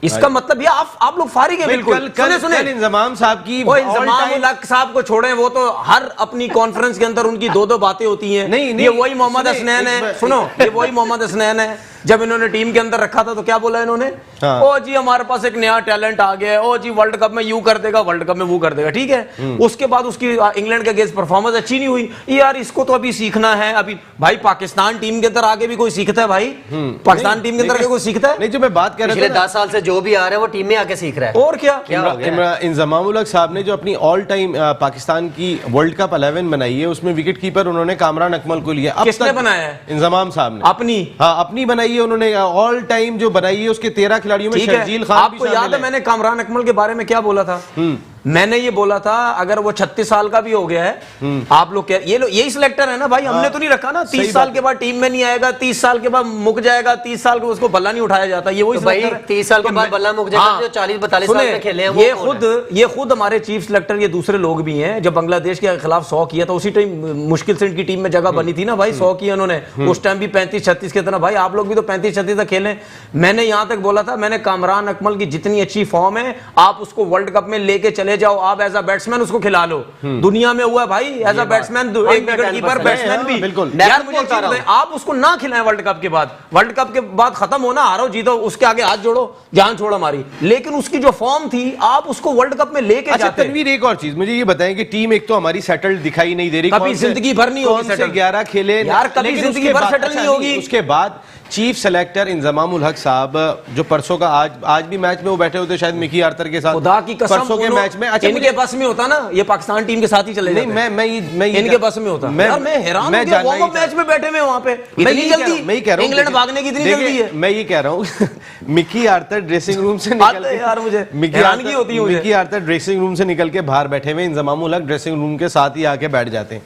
इसका मतलब ये आप लोग फारिग हैं बिल्कुल। सुने इंजमाम साहब की, इंजमाम साहब को छोड़ें, वो तो हर अपनी कॉन्फ्रेंस के अंदर उनकी दो बातें होती हैं। नहीं, ये वही मोहम्मद हसनैन है। सुनो, ये वही मोहम्मद हसनैन है। जब इन्होंने टीम के अंदर रखा था तो क्या बोला इन्होंने? ओ जी हमारे पास एक नया टैलेंट आ गया है, ओ जी वर्ल्ड कप में यूं कर देगा, वर्ल्ड कप में वो कर देगा। ठीक है। उसके बाद उसकी इंग्लैंड के अगेंस्ट परफॉर्मेंस अच्छी नहीं हुई। यार इसको तो अभी सीखना है। अभी भाई पाकिस्तान टीम के अंदर आगे भी कोई सीखता है? भाई पाकिस्तान टीम के अंदर आगे कोई सीखता है? नहीं, जो मैं बात कर रहा पिछले 10 साल से जो भी आ रहा है वो टीम में आके सीख रहा है। और क्या इंजमाम उल हक साहब ने जो अपनी ऑल टाइम पाकिस्तान की वर्ल्ड कप 11 बनाई है, उसमें विकेट कीपर उन्होंने कामरान अकमल को लिया। किसने बनाया है? इंजमाम साहब ने अपनी बनाई है। उन्होंने ऑल टाइम जो बनाई है उसके 13 खिलाड़ियों में शर्जील खान। आपको याद है मैंने कामरान अकमल के बारे में क्या बोला था? मैंने ये बोला था अगर वो 36 साल का भी हो गया है, आप लोग क्या ये यही सिलेक्टर है ना भाई, हमने तो नहीं रखा ना 30 साल के बाद टीम में नहीं आएगा, 30 साल के बाद मुक जाएगा, 30 साल के उसको बल्ला नहीं उठाया जाता, ये वही तो भाई सिलेक्टर है। 30 साल के बाद बल्ला मुक जाएगा, जो 40-42 साल में खेले हैं वो कौन है? ये खुद हमारे चीफ सिलेक्टर, ये दूसरे लोग भी हैं, जब बांग्लादेश के खिलाफ 100 किया था उसी टाइम मुश्किल से इनकी टीम में जगह बनी थी ना भाई, 100 किया उन्होंने, उस टाइम भी 35-36 के तना भाई, आप लोग भी तो 35-36 तक खेले। मैंने यहां तक बोला था, मैंने कामरान अकमल की जितनी अच्छी फॉर्म है आप उसको वर्ल्ड कप में लेके चले जाओ, आप एज अ बैट्समैन उसको खिला लो। दुनिया में हुआ भाई एज अ बैट्समैन, एक विकेट कीपर बैट्समैन भी, बिल्कुल। यार मुझे एक चीज बताएं, आप उसको ना खिलाएं वर्ल्ड कप के बाद, वर्ल्ड कप के बाद खत्म होना, हारो जीतो उसके आगे हाथ जोड़ो, जान छोड़ो हमारी, लेकिन उसकी जो फॉर्म थी आप उसको वर्ल्ड कप में लेके अच्छा जाते। तनवीर, एक और चीज मुझे ये बताएं कि टीम एक तो हमारी सेटल्ड दिखाई नहीं दे रही, कभी जिंदगी भर नहीं होगी settle। 11 खेले यार, कभी लेकिन जिंदगी उसके भर बाद- settle अच्छा, नहीं होगी। उसके बाद चीफ सेलेक्टर इंजमामुल हक साहब जो परसों का आज भी मैच में वो बैठे होते शायद मिकी आर्थर के साथ, खुदा की कसम परसों के मैच में। अच्छा इनके बस में होता ना, ये पाकिस्तान टीम के साथ ही चले नहीं, जाते। मैं इनके बस में होता। यार मैं हैरान हूं कि वार्म अप मैच में बैठे हुए वहां पे, इतनी जल्दी मैं ही कह रहा हूं इंग्लैंड भागने की इतनी जल्दी है। मैं ये कह रहा हूं मिकी आर्थर ड्रेसिंग रूम से बात निकल है के यार, मुझे मिकी हैरानगी होती है मुझे। मिकी आर्थर ड्रेसिंग रूम से निकल के बाहर बैठे हुए, इंजमामुल हक ड्रेसिंग रूम के साथ ही आके बैठ जाते हैं।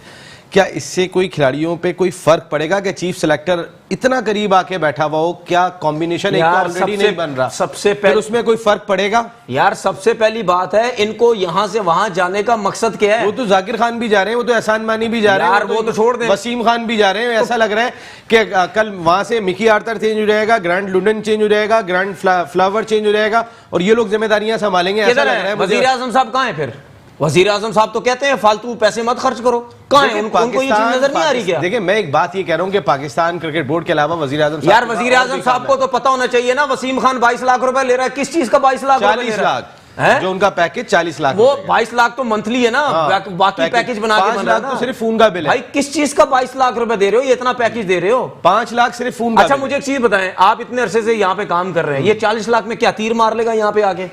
क्या इससे कोई खिलाड़ियों पे कोई फर्क पड़ेगा कि चीफ सेलेक्टर इतना करीब आके बैठा हुआ हो? क्या कॉम्बिनेशन एक यार, ऑलरेडी सबसे- नहीं बन रहा, सबसे फिर पहले उसमें कोई फर्क पड़ेगा? यार सबसे पहली बात है, इनको यहां से वहां जाने का मकसद क्या है? वो तो जाकिर खान भी जा रहे हैं, वो तो एहसान मानी भी जा रहे हैं, यार, वो तो छोड़ दें। वसीम खान भी जा रहे हैं। ऐसा लग रहा है कि कल वहां से मिकी आर्थर चेंज हो जाएगा, ग्रैंड लुडन चेंज हो जाएगा, ग्रैंड फ्लावर चेंज हो जाएगा और ये लोग जिम्मेदारियां संभालेंगे, ऐसा किधर लग रहा है है मुझे। वजीर आजम साहब? कहां है फिर वजीर आजम साहब? तो कहते हैं फालतू पैसे मत खर्च करो, कहां है? उनको ये चीज नजर नहीं आ रही क्या? देखिए मैं एक बात ये कह रहा हूं कि पाकिस्तान क्रिकेट बोर्ड के अलावा वजीर आजम यार वजीर आजम साहब को तो पता होना चाहिए ना, वसीम खान 22 लाख रुपए ले रहा है, किस चीज का 22 लाख रुपए ले 40 रहा है? लाख जो उनका पैकेज 40 लाख, वो 22 लाख तो मंथली है ना, बाकी पैकेज बना के 5 बन रहा लाख है तो ना। सिर्फ फोन का बिल है भाई किस चीज का 22 लाख रुपए दे रहे हो, ये इतना पैकेज दे रहे हो? 5 लाख सिर्फ फोन का अच्छा बिल। मुझे एक चीज बताएं, आप इतने अरसे से यहाँ पे काम कर रहे हैं, ये 40 लाख में क्या तीर मार लेगा यहाँ पे आके?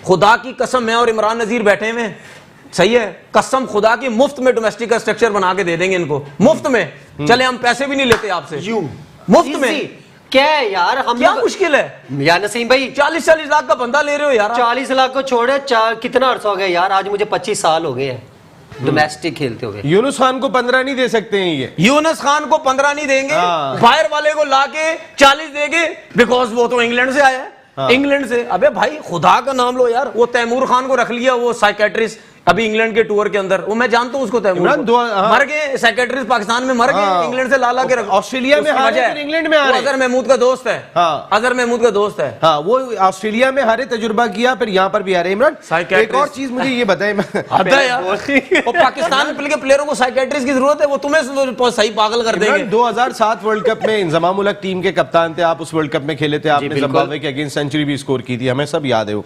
खुदा की कसम, मैं और इमरान नजीर बैठे हुए, सही है, कसम खुदा की, मुफ्त में डोमेस्टिक का स्ट्रक्चर बना के दे देंगे इनको, मुफ्त में। चले हम पैसे भी नहीं लेते आपसे, मुफ्त में। क्या है यार, हम क्या मुश्किल है यार नसीम भाई? 40-40 लाख का बंदा ले रहे हो यार आप। 40 लाख को छोड़े, कितना अर्सा हो गया यार, आज मुझे 25 साल हो गए हैं डोमेस्टिक खेलते हुए। यूनुस खान को 15 नहीं दे सकते हैं ये? यूनुस खान को 15 नहीं देंगे, बाहर वाले को लाके 40 देंगे, बिकॉज वो तो इंग्लैंड से आया है। इंग्लैंड से, अबे भाई खुदा का नाम लो यार, वो तैमूर खान को रख लिया, वो साइकेट्रिस्ट अभी इंग्लैंड के टूर के अंदर, वो मैं जानता हूं उसको, तैमूर को। मर गए साइकेट्रिस्ट, पाकिस्तान में मर गए, इंग्लैंड से ला के रख, ऑस्ट्रेलिया में हारे फिर इंग्लैंड में हारे। अजहर महमूद का दोस्त है, अजहर महमूद का दोस्त है। हाँ, वो ऑस्ट्रेलिया में हारे, तजुर्बा किया, फिर यहाँ पर भी हारे। इमरान एक और चीज मुझे ये बताएं, वो पाकिस्तान के प्लेयरों को साइकेट्रिस्ट की जरूरत है, वो तुम्हें सही पागल कर देंगे। 2007 वर्ल्ड कप में इंजमामुल हक टीम के कप्तान थे, आप उस वर्ल्ड कप में खेले थे, आपने जिम्बाब्वे के अगेंस्ट सेंचुरी भी स्कोर की थी, हमें सब याद है। वो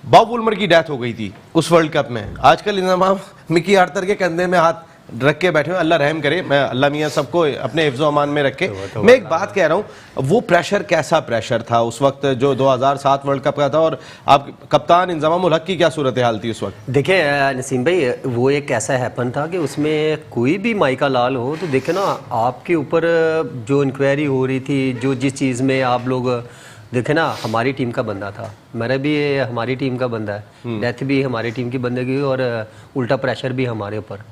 बॉब वुलमर की डेथ हो गई थी उस वर्ल्ड कप में। आजकल इंजमाम मिकी आर्थर के कंधे में हाथ रख के बैठे हुए, अल्लाह रहम करे, मैं अल्लाह मियाँ सबको अपने हिफ्ज़ अमान में रखे। मैं एक बात कह रहा हूँ, वो प्रेशर कैसा प्रेशर था उस वक्त जो 2007 वर्ल्ड कप का था, और आप कप्तान इंजमामुल हक की क्या सूरत हाल थी उस वक्त? देखिए नसीम भाई, वो एक ऐसा हैपन था कि उसमें कोई भी माइका लाल हो तो देखे ना, आपके ऊपर जो इंक्वायरी हो रही थी, जो जिस चीज़ में आप लोग देखे ना, हमारी टीम का बंदा था, मेरा भी हमारी टीम का बंदा है, डेथ भी हमारी टीम की बंदगी हुई, और उल्टा प्रेशर भी हमारे ऊपर।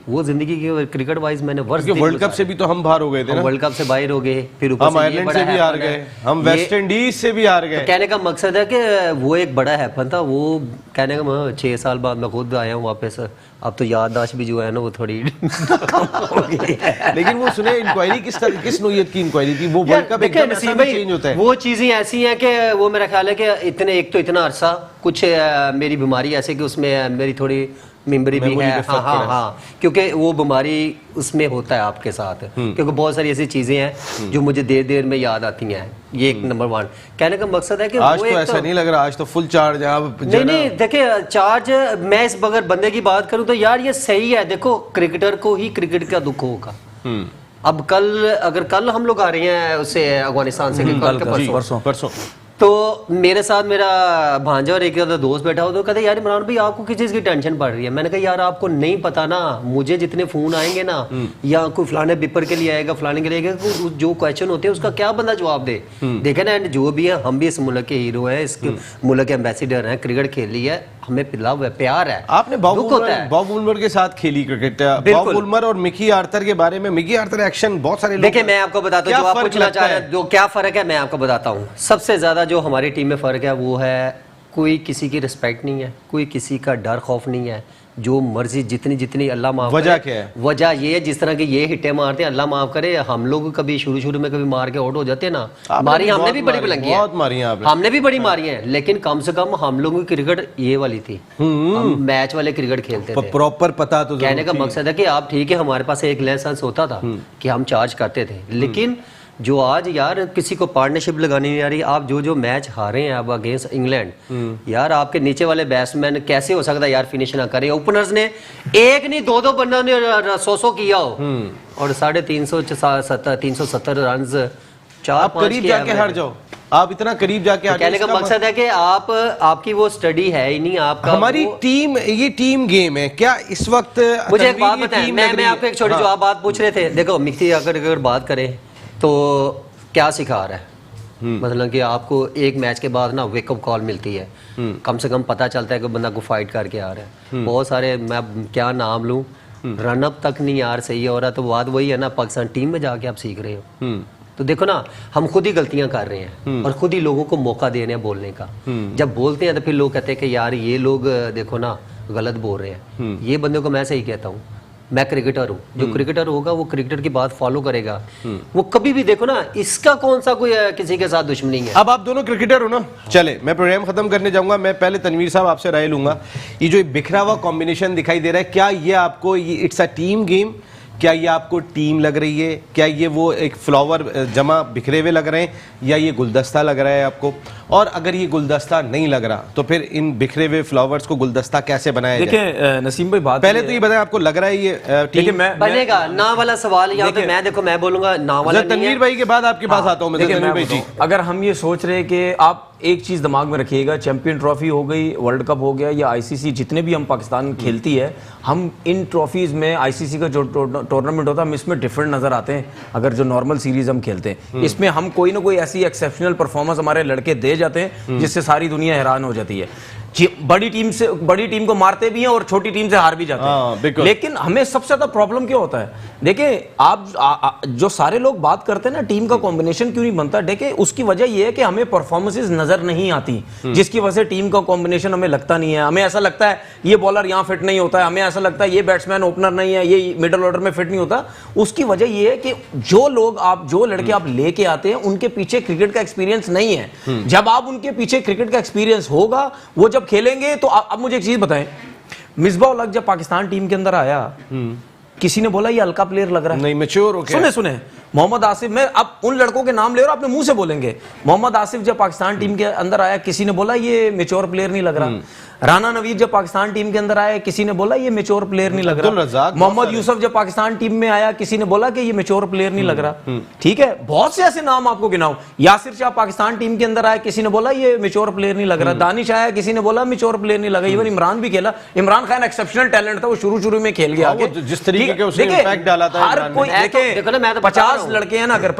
वो जिंदगी की क्रिकेट वाइज मैंने वर्ल्ड कप से भी तो हम बाहर हो गए थे ना, वर्ल्ड कप से बाहर हो गए, फिर ऊपर हम आयरलैंड से भी हार गए, हम वेस्ट इंडीज से भी हार गए। कहने का मकसद है कि वो एक बड़ा हैपन था। वो कहने का 6 साल बाद मैं खुद आया हूँ वापस, अब तो याददाश्त भी जो है ना वो थोड़ी कम हो गई है। लेकिन वो सुने इंक्वायरी किस नौयत की इंक्वायरी थी? वो वर्ल्ड कप एकदम ऐसा भी चेंज होता है। वो चीजें ऐसी हैं कि वो मेरा ख्याल है कि इतना अरसा कुछ मेरी बीमारी ऐसे कि उसमें मेरी थोड़ी मेमोरी भी है। हाँ, क्योंकि वो बीमारी उसमें होता है आपके साथ, क्योंकि बहुत सारी ऐसी चीजें हैं जो मुझे देर देर में याद आती हैं। ये एक नंबर 1 कहने का मकसद है कि आज तो ऐसा नहीं लग रहा, आज तो फुल चार्ज है आप। नहीं देखिए, चार्ज मैं इस बगैर बंदे की बात करूं तो यार ये सही है। देखो, क्रिकेटर को ही क्रिकेट का दुख होगा। अब कल हम लोग आ रहे हैं उससे अफगानिस्तान से, परसों तो मेरे साथ मेरा भांजा और एक दोस्त बैठा हो तो कहते यार इमरान भाई आपको किस चीज़ की टेंशन पड़ रही है। मैंने कहा यार आपको नहीं पता ना, मुझे जितने फ़ोन आएंगे ना या कोई फलाने पेपर के लिए आएगा फलाने के लिए आएगा, जो क्वेश्चन होते हैं उसका क्या बंदा जवाब दे। देखे ना जो भी है, हम भी इस मुल्क के हीरो हैं, इस मुल्क के एम्बेसिडर हैं, क्रिकेट खेली है, हमें लव है, प्यार है। आपने बॉब वुलमर के साथ खेली क्रिकेट, बॉब वुलमर और मिकी आर्थर के बारे में, मिकी आर्थर एक्शन बहुत सारे लोग देखिए मैं आपको बताता हूँ, जो आप पूछना चाह रहे हैं जो क्या फर्क है मैं आपको बताता हूँ। सबसे ज्यादा जो हमारी टीम में फर्क है वो है कोई किसी की रिस्पेक्ट नहीं है, कोई किसी का डर खौफ नहीं है, जो मर्जी जितनी अल्लाह माफ करे। वजह क्या है? वजह ये है जिस तरह के ये हिट्टे मारते हैं, अल्लाह माफ करे, हम लोग कभी शुरू में कभी मार के आउट हो जाते हैं ना, मारी हमने भी बड़ी बुलंदी है, बहुत मारी हैं आपने, हमने भी बड़ी मारी है, लेकिन कम से कम हम लोगों की क्रिकेट ये वाली थी, हम मैच वाले क्रिकेट खेलते थे। प्रॉपर पता तो कहने का मकसद है कि आप ठीक है, हमारे पास एक लाइसेंस होता था कि हम चार्ज करते थे, लेकिन जो आज यार किसी को पार्टनरशिप लगानी नहीं आ रही, आप जो मैच हारे हैं अब अगेंस्ट इंग्लैंड, यार आपके नीचे वाले बैट्समैन कैसे हो सकता है यार फिनिश ना करे। ओपनर्स ने एक नहीं दो बंदों ने 100 किया हो और 370 रन 4-5 करीब जाके हार जाओ, आप इतना करीब जाके तो कहने का मकसद है कि आपकी वो स्टडी है ही नहीं, आपका हमारी टीम, ये टीम गेम है क्या इस वक्त? मुझे एक बात बताएं, मैं आपको एक छोटी जो आप बात पूछ रहे थे, देखो मिक्सी अगर बात करें तो क्या सिखा रहा है, मतलब कि आपको एक मैच के बाद ना वेकअप कॉल मिलती है, कम से कम पता चलता है कि बंदा को फाइट करके आ रहा है। बहुत सारे मैं क्या नाम लूं, रनअप तक नहीं यार सही हो रहा, तो बात वही है ना, पाकिस्तान टीम में जाके आप सीख रहे हो। तो देखो ना, हम खुद ही गलतियां कर रहे हैं और खुद ही लोगों को मौका दे रहे हैं बोलने का। जब बोलते हैं तो फिर लोग कहते हैं कि यार ये लोग देखो ना गलत बोल रहे हैं। ये बंदे को मैं सही कहता हूँ, मैं क्रिकेटर हूँ, जो क्रिकेटर होगा वो क्रिकेटर की बात फॉलो करेगा, वो कभी भी देखो ना, इसका कौन सा कोई किसी के साथ दुश्मनी है। अब आप दोनों क्रिकेटर हो ना, चले मैं प्रोग्राम खत्म करने जाऊंगा, मैं पहले तनवीर साहब आपसे राय लूंगा। ये जो बिखरा हुआ कॉम्बिनेशन दिखाई दे रहा है, क्या ये आपको इट्स अ टीम गेम, क्या ये आपको टीम लग रही है, क्या ये वो एक फ्लावर जमा बिखरे हुए लग रहे हैं, या ये गुलदस्ता लग रहा है आपको? और अगर ये गुलदस्ता नहीं लग रहा तो फिर इन बिखरे हुए फ्लावर्स को गुलदस्ता कैसे बनाया जाए? देखिए नसीम भाई, बात पहले तो ये बताएं, आपको लग रहा है ये टीम बनेगा? ना वाला सवाल यहाँ पे मैं बोलूंगा ना वाला नहीं है। तनवीर भाई के बाद आपके पास आता हूँ मैं, तनवीर भाई जी। अगर हम ये सोच रहे हैं कि आप एक चीज दिमाग में रखिएगा, चैंपियन ट्रॉफी हो गई, वर्ल्ड कप हो गया या आईसीसी, जितने भी हम पाकिस्तान खेलती है, हम इन ट्रॉफीज में आईसीसी का जो टूर्नामेंट होता है हम इसमें डिफरेंट नजर आते हैं अगर जो नॉर्मल सीरीज हम खेलते हैं। इसमें हम कोई ना कोई ऐसी एक्सेप्शनल परफॉर्मेंस हमारे लड़के दे जाते हैं जिससे सारी दुनिया हैरान हो जाती है। बड़ी टीम को मारते भी हैं और छोटी टीम से हार भी जाते हैं। लेकिन हमें सबसे ज्यादा प्रॉब्लम क्या होता है, देखिए आप जो सारे लोग बात करते हैं ना टीम का कॉम्बिनेशन क्यों नहीं बनता, देखिए उसकी वजह यह है कि हमें परफॉर्मेंसेस नजर नहीं आती, जिसकी वजह से टीम का कॉम्बिनेशन हमें लगता नहीं है। हमें ऐसा लगता है ये बॉलर यहाँ फिट नहीं होता है, हमें ऐसा लगता है ये बैट्समैन ओपनर नहीं है, ये मिडिल ऑर्डर में फिट नहीं होता। उसकी वजह यह है कि जो लड़के आप लेके आते हैं उनके पीछे क्रिकेट का एक्सपीरियंस नहीं है। जब आप उनके पीछे क्रिकेट का एक्सपीरियंस होगा, वो जब खेलेंगे तो अब मुझे एक चीज बताएं, मिसबाह उल हक जब पाकिस्तान टीम के अंदर आया, किसी ने बोला ये हल्का प्लेयर लग रहा है? नहीं, मैच्योर हो गया। सुने मोहम्मद आसिफ, मैं अब उन लड़कों के नाम ले रहा हूं, अपने मुंह से बोलेंगे। मोहम्मद आसिफ जब पाकिस्तान टीम के अंदर आया, किसी ने बोला ये मैच्योर प्लेयर नहीं लग रहा। राना नवीद जब पाकिस्तान टीम के अंदर आया, किसी ने बोला ये मैच्योर प्लेयर नहीं लग रहा। मोहम्मद यूसुफ जब पाकिस्तान टीम में आया, किसी ने बोला कि ये मैच्योर प्लेयर नहीं लग रहा। ठीक है, बहुत से ऐसे नाम आपको गिनाऊं। यासिर शाह पाकिस्तान टीम के अंदर आया, किसी ने बोला ये मैच्योर प्लेयर नहीं लग रहा। दानिश आया, किसी ने बोला मैच्योर प्लेयर नहीं लगा। इवन इमरान भी खेला, इमरान खान एक्सेप्शनल टैलेंट था, वो शुरू में खेल गया। जिस तरीके के उसने इम्पैक्ट डाला था, हर कोई देखे 50 लड़के हैं ना, अगर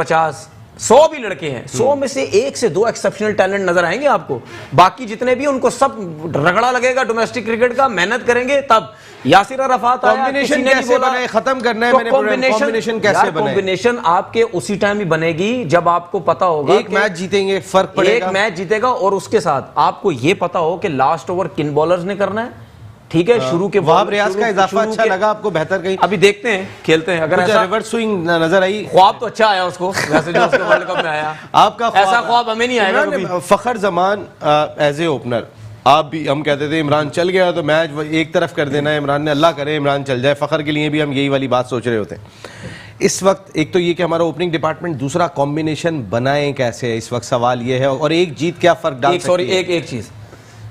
100 भी लड़के हैं, 100 में से 1 से 2 एक्सेप्शनल टैलेंट नजर आएंगे आपको। बाकी जितने भी उनको सब रगड़ा लगेगा डोमेस्टिक क्रिकेट का, मेहनत करेंगे तब। यासिर अरफात आया, कॉम्बिनेशन कैसे बनाए, खत्म करना है मैंने, कॉम्बिनेशन कैसे बनाए? कॉम्बिनेशन आपके उसी टाइम ही बनेगी जब आपको पता होगा एक मैच जीतेंगे, फर्क पड़ेगा, एक मैच जीतेगा, और उसके साथ आपको ये पता हो कि लास्ट ओवर किन बॉलर्स ने करना है। ठीक है, शुरू के वहाब रियाज का इजाफा अच्छा लगा आपको, बेहतर कहीं? अभी देखते हैं, खेलते हैं। अगर ऐसा रिवर्स स्विंग नजर आई, ख्वाब तो अच्छा आया उसको, वैसे जो उसके वर्ल्ड कप में आया, आपका ऐसा ख्वाब हमें नहीं आएगा कभी। फखर जमान एज ए ओपनर, आप भी, हम कहते थे इमरान चल गया तो मैच एक तरफ कर देना है, इमरान ने, अल्लाह करे इमरान चल जाए। फखर के लिए भी हम यही वाली बात सोच रहे होते हैं इस वक्त। एक तो ये कि हमारा ओपनिंग डिपार्टमेंट, दूसरा कॉम्बिनेशन बनाए कैसे, इस वक्त सवाल ये है। और एक जीत क्या फर्क डाल सकती है? एक चीज,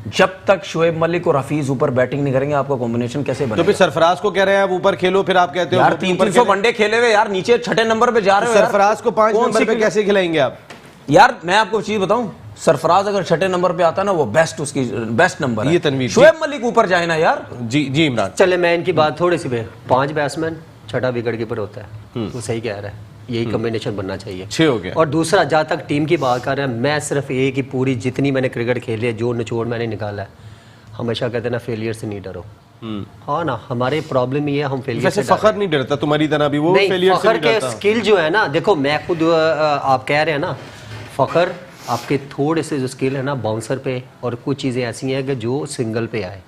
जब तक शोएब मलिक और हफीज ऊपर बैटिंग नहीं करेंगे, आपका कॉम्बिनेशन कैसे बनेगा? तो फिर सरफराज को कह रहे हैं आप ऊपर खेलो, फिर आप कहते हो यार 300 वनडे खेले हुए, यार नीचे 6ठे नंबर पे जा रहे हो। सरफराज को 5 नंबर पे कैसे खिलाएंगे आप? यार मैं आपको चीज बताऊं, सरफराज अगर छठे नंबर पे आता ना वो बेस्ट उसकी बेस्ट नंबर ये है। तनवीर, शोएब मलिक ऊपर जाए ना यार। जी जी इमरान, चले मैं इनकी बात थोड़ी सी पे 5 बैट्समैन, छठा विकेट कीपर होता है, वो सही कह रहा है, यही कॉम्बिनेशन बनना चाहिए। 6 हो गया। और दूसरा, जहाँ तक टीम की बात कर रहे हैं, मैं सिर्फ एक ही पूरी जितनी मैंने क्रिकेट खेली है, जो निचोड़ मैंने निकाला है, हमेशा कहते हैं ना फेलियर से नहीं डरो। हाँ ना, हमारे प्रॉब्लम ये है, हम फेलियर वैसे से फखर नहीं डरता तुम्हारी तरह भी, वो नहीं, फेलियर से फखर नहीं के डरता। स्किल जो है ना, देखो मैं खुद आप कह रहे हैं ना, फखर आपके थोड़े से जो स्किल है ना बाउंसर पे, और कुछ चीज़ें ऐसी हैं कि जो सिंगल पे आए।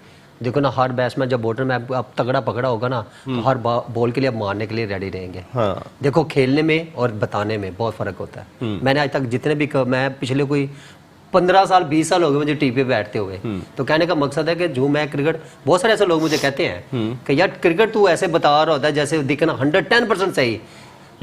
देखो ना, हर बैट्समैन जब बॉर्डर में आप तगड़ा पकड़ा होगा ना, तो हर बॉल के लिए आप मारने के लिए रेडी रहेंगे। हाँ। देखो खेलने में और बताने में बहुत फर्क होता है। मैंने आज तक जितने भी मैं पिछले कोई 15 साल 20 साल हो गए मुझे टीवी पे बैठते हुए, तो कहने का मकसद है कि जो मैं क्रिकेट, बहुत सारे ऐसे लोग मुझे कहते हैं कि यार क्रिकेट तू ऐसे बता रहा होता है जैसे दिखना 110% सही,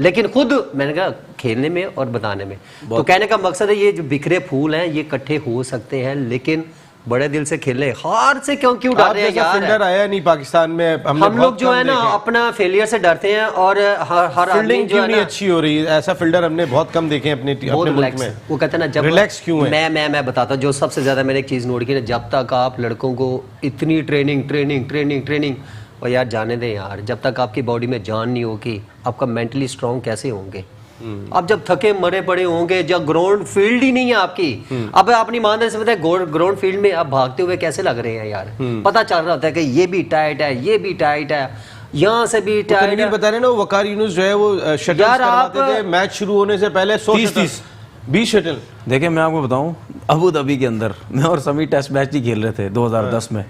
लेकिन खुद मैंने कहा खेलने में और बताने में। तो कहने का मकसद है ये जो बिखरे फूल हैं ये इकट्ठे हो सकते हैं, लेकिन बड़े दिल से खेले। हार से क्यों डर रहे हैं यार? फील्डर आया नहीं पाकिस्तान में, हम लोग जो है ना अपना फेलियर से डरते हैं, और हर आदमी फील्डिंग जो है क्यों नहीं ना अच्छी हो रही है? ऐसा फील्डर हमने बहुत कम देखे हैं अपने बहुत मुल्क रिलैक्स में। है। वो कहते हैं ना, जब रिलैक्स क्यों है? मैं बताता हूँ, जो सबसे ज्यादा मैंने एक चीज नोट की ना, जब तक आप लड़कों को इतनी ट्रेनिंग और यार जाने दें यार, जब तक आपकी बॉडी में जान नहीं होगी, आपका मेंटली स्ट्रांग कैसे होंगे? आप जब थके मरे पड़े होंगे, जब ग्राउंड फील्ड ही नहीं है आपकी, अब अपनी ईमानदारी से बताए ग्राउंड फील्ड में आप भागते हुए कैसे लग रहे हैं यार? पता चल रहा होता है कि ये भी टाइट है, ये भी टाइट है, यहाँ से भी टाइट तनवीर है। बता रहे ना, वो वकार यूनुस जो है वो शटल यार करवाते थे मैच शुरू होने से पहले 20 शटल। देखिए मैं आपको बताऊं, अबू धाबी के अंदर मैं और समी टेस्ट मैच ही खेल रहे थे 2010 में।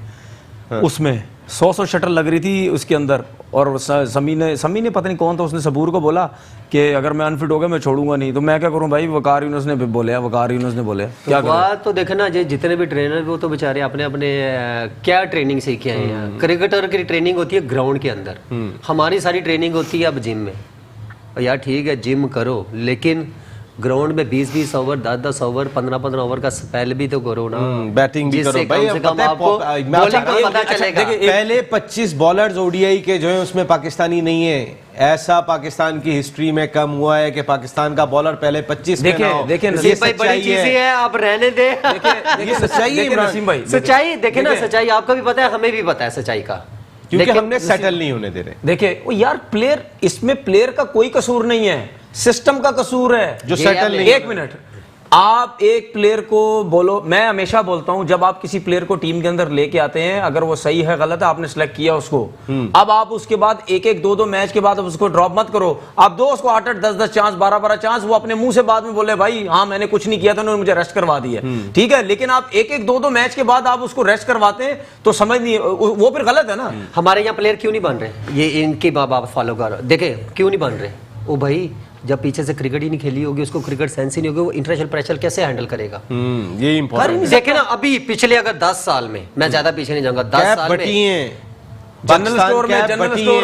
उसमें 100 शटल लग रही थी उसके अंदर, और समी ने पता नहीं कौन था, उसने सबूर को बोला कि अगर मैं अनफिट हो गया मैं छोड़ूंगा नहीं। तो मैं क्या करूं भाई, वकार यूनुस ने बोले क्या करें? बात तो देखना, जितने भी ट्रेनर वो तो बेचारे अपने अपने क्या ट्रेनिंग सीखे आए हैं। क्रिकेटर की ट्रेनिंग होती है ग्राउंड के अंदर, हमारी सारी ट्रेनिंग होती है अब जिम में। और यार ठीक है जिम करो, लेकिन ग्राउंड में 20-20 ओवर, 10-10 ओवर, 15-15 ओवर का स्पेल भी तो करो ना, बैटिंग भी करो भाई। कम से कम आपको बॉलिंग का पता चलेगा। पहले 25 बॉलर्स ओडीआई के जो है उसमें पाकिस्तानी नहीं है। ऐसा पाकिस्तान की हिस्ट्री में कम हुआ है कि पाकिस्तान का बॉलर पहले 25 में ना हो। देखिए ये भाई बड़ी चीजें हैं, आप रहने दे। ये सच्चाई है नसीम भाई, सच्चाई देखे ना, सच्चाई आपको भी पता है, हमें भी पता है सच्चाई का, क्योंकि हमने सेटल नहीं होने दे रहे। देखिए वो यार प्लेयर, इसमें प्लेयर का कोई कसूर नहीं है, सिस्टम का कसूर है जो सेटल नहीं। एक मिनट, आप एक प्लेयर को बोलो, मैं हमेशा बोलता हूं जब आप किसी प्लेयर को टीम के अंदर लेके आते हैं, अगर वो सही है गलत है, आपने सिलेक्ट किया उसको, अब आप उसके बाद एक 2 मैच के बाद उसको ड्रॉप मत करो। आप दो उसको 8-8, 10-10 चांस, 12-12 चांस, वो अपने मुंह से बाद में बोले भाई हाँ मैंने कुछ नहीं किया था, उन्होंने मुझे रेस्ट करवा दिया, ठीक है। लेकिन आप एक 2 मैच के बाद आप उसको रेस्ट करवाते हैं तो समझ नहीं, वो फिर गलत है ना। हमारे यहाँ प्लेयर क्यों नहीं बन रहे, ये इनकी बात फॉलो करो, देखे क्यों नहीं बन रहे। ओ भाई जब पीछे से क्रिकेट ही नहीं खेली होगी, उसको क्रिकेट सेंस ही नहीं होगी, वो इंटरनेशनल प्रेशर कैसे हैंडल करेगा? ये इंपॉर्टेंट देखे ना, अभी पिछले अगर 10 साल में, मैं ज्यादा पीछे नहीं जाऊंगा, 10 साल में जनरल स्टोर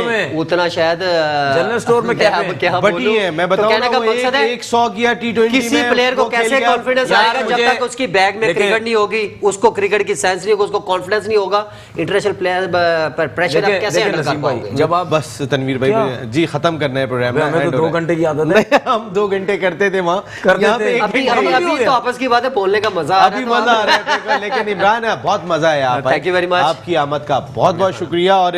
में उतना शायद जनरल स्टोर में क्या बटी है। मैं बताऊं ना, वो एक 100 किया T20 किसी प्लेयर को कैसे कॉन्फिडेंस आएगा जब तक उसकी बैग में क्रिकेट नहीं होगी, उसको क्रिकेट की सेंस नहीं होगी, उसको कॉन्फिडेंस नहीं होगा, इंटरनेशनल प्लेयर पर प्रेशर आप कैसे हैंडल कर पाओगे? जब आप बस तनवीर भाई जी खत्म करना है प्रोग्राम, हमें तो 2 घंटे की आदत है। हम 2 घंटे करते थे वहाँ, अभी तो आपस की बात है, बोलने का मजा आ रहा है, अभी मजा आ रहा है। लेकिन इमरान बहुत मजा आया, थैंक यू वेरी मच, आपकी आमद का बहुत बहुत शुक्रिया। और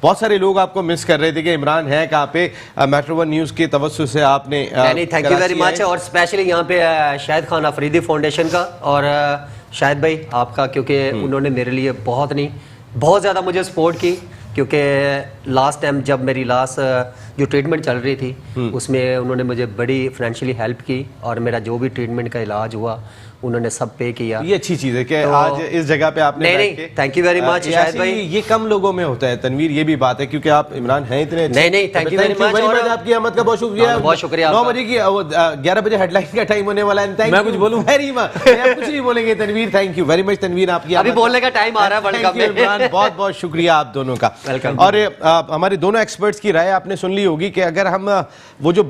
बहुत सारे लोग आपको मिस कर रहे थे कि इमरान है कहाँ पे। मेट्रो 1 न्यूज़ के तवज्जुह से आपने थैंक यू वेरी मच। और स्पेशली यहाँ पे शाहिद खान अफरीदी फाउंडेशन का और शाहिद भाई आपका, क्योंकि उन्होंने मेरे लिए बहुत ज़्यादा मुझे सपोर्ट की, क्योंकि लास्ट टाइम जब मेरी जो ट्रीटमेंट चल रही थी उसमें उन्होंने मुझे बड़ी फाइनेंशियली हेल्प की, और मेरा जो भी ट्रीटमेंट का इलाज हुआ उन्होंने सब पे किया। ये अच्छी चीज है कि आज इस जगह पे आपने नहीं, thank you very much Shahid भाई। ये कम लोगों में होता है तनवीर, ये भी बात है, क्योंकि आप इमरान हैं इतने अच्छे। नहीं, थैंक यू वेरी मच, आपकी आमद का बहुत शुक्रिया। बहुत शुक्रिया। 9 बजे की 11 बजे हेडलाइन का टाइम होने वाला है। मैं कुछ बोलूं? वेरी मच, कुछ नहीं बोलेंगे Tanveer. Thank you very much Tanveer, आपकी अभी बोलने का टाइम आ रहा है वर्ल्ड कप में। इमरान बहुत बहुत शुक्रिया आप दोनों का। और हमारे दोनों एक्सपर्ट्स की राय आपने सुन ली होगी कि अगर हम वो जो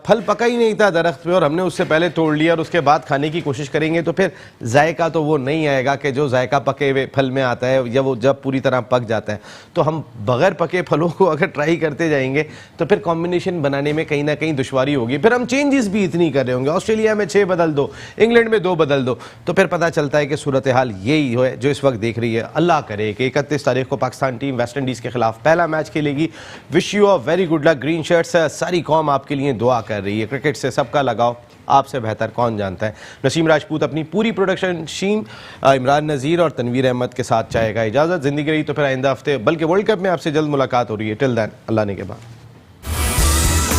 फल पका ही नहीं था दरख्त पे और हमने उससे पहले तोड़ लिया और उसके बाद खाने की कोशिश करें करेंगे तो फिर जायका तो वो नहीं आएगा कि जो जायका पके हुए फल में आता है या वो जब पूरी तरह पक जाता है। तो हम बगैर पके फलों को अगर ट्राई करते जाएंगे तो फिर कॉम्बिनेशन बनाने में कहीं ना कहीं दुश्वारी होगी। फिर हम चेंजेस भी इतनी कर रहे होंगे, ऑस्ट्रेलिया में 6 बदल दो, इंग्लैंड में 2 बदल दो, तो फिर पता चलता है कि सूरत हाल यही है जो इस वक्त देख रही है। अल्लाह करे कि 31 तारीख को पाकिस्तान टीम वेस्ट इंडीज़ के खिलाफ पहला मैच खेलेगी। Wish you a very good luck. Green shirts सारी कौम आपके लिए दुआ कर रही है। क्रिकेट से सबका लगाव, आपसे बेहतर कौन जानता है। नसीम राजपूत अपनी पूरी प्रोडक्शन टीम इमरान नज़ीर और तनवीर अहमद के साथ चाहेगा इजाज़त। ज़िंदगी रही तो फिर आइंदा हफ्ते बल्कि वर्ल्ड कप में आपसे जल्द मुलाकात हो रही है। टिल देन अल्लाह ने के बाद।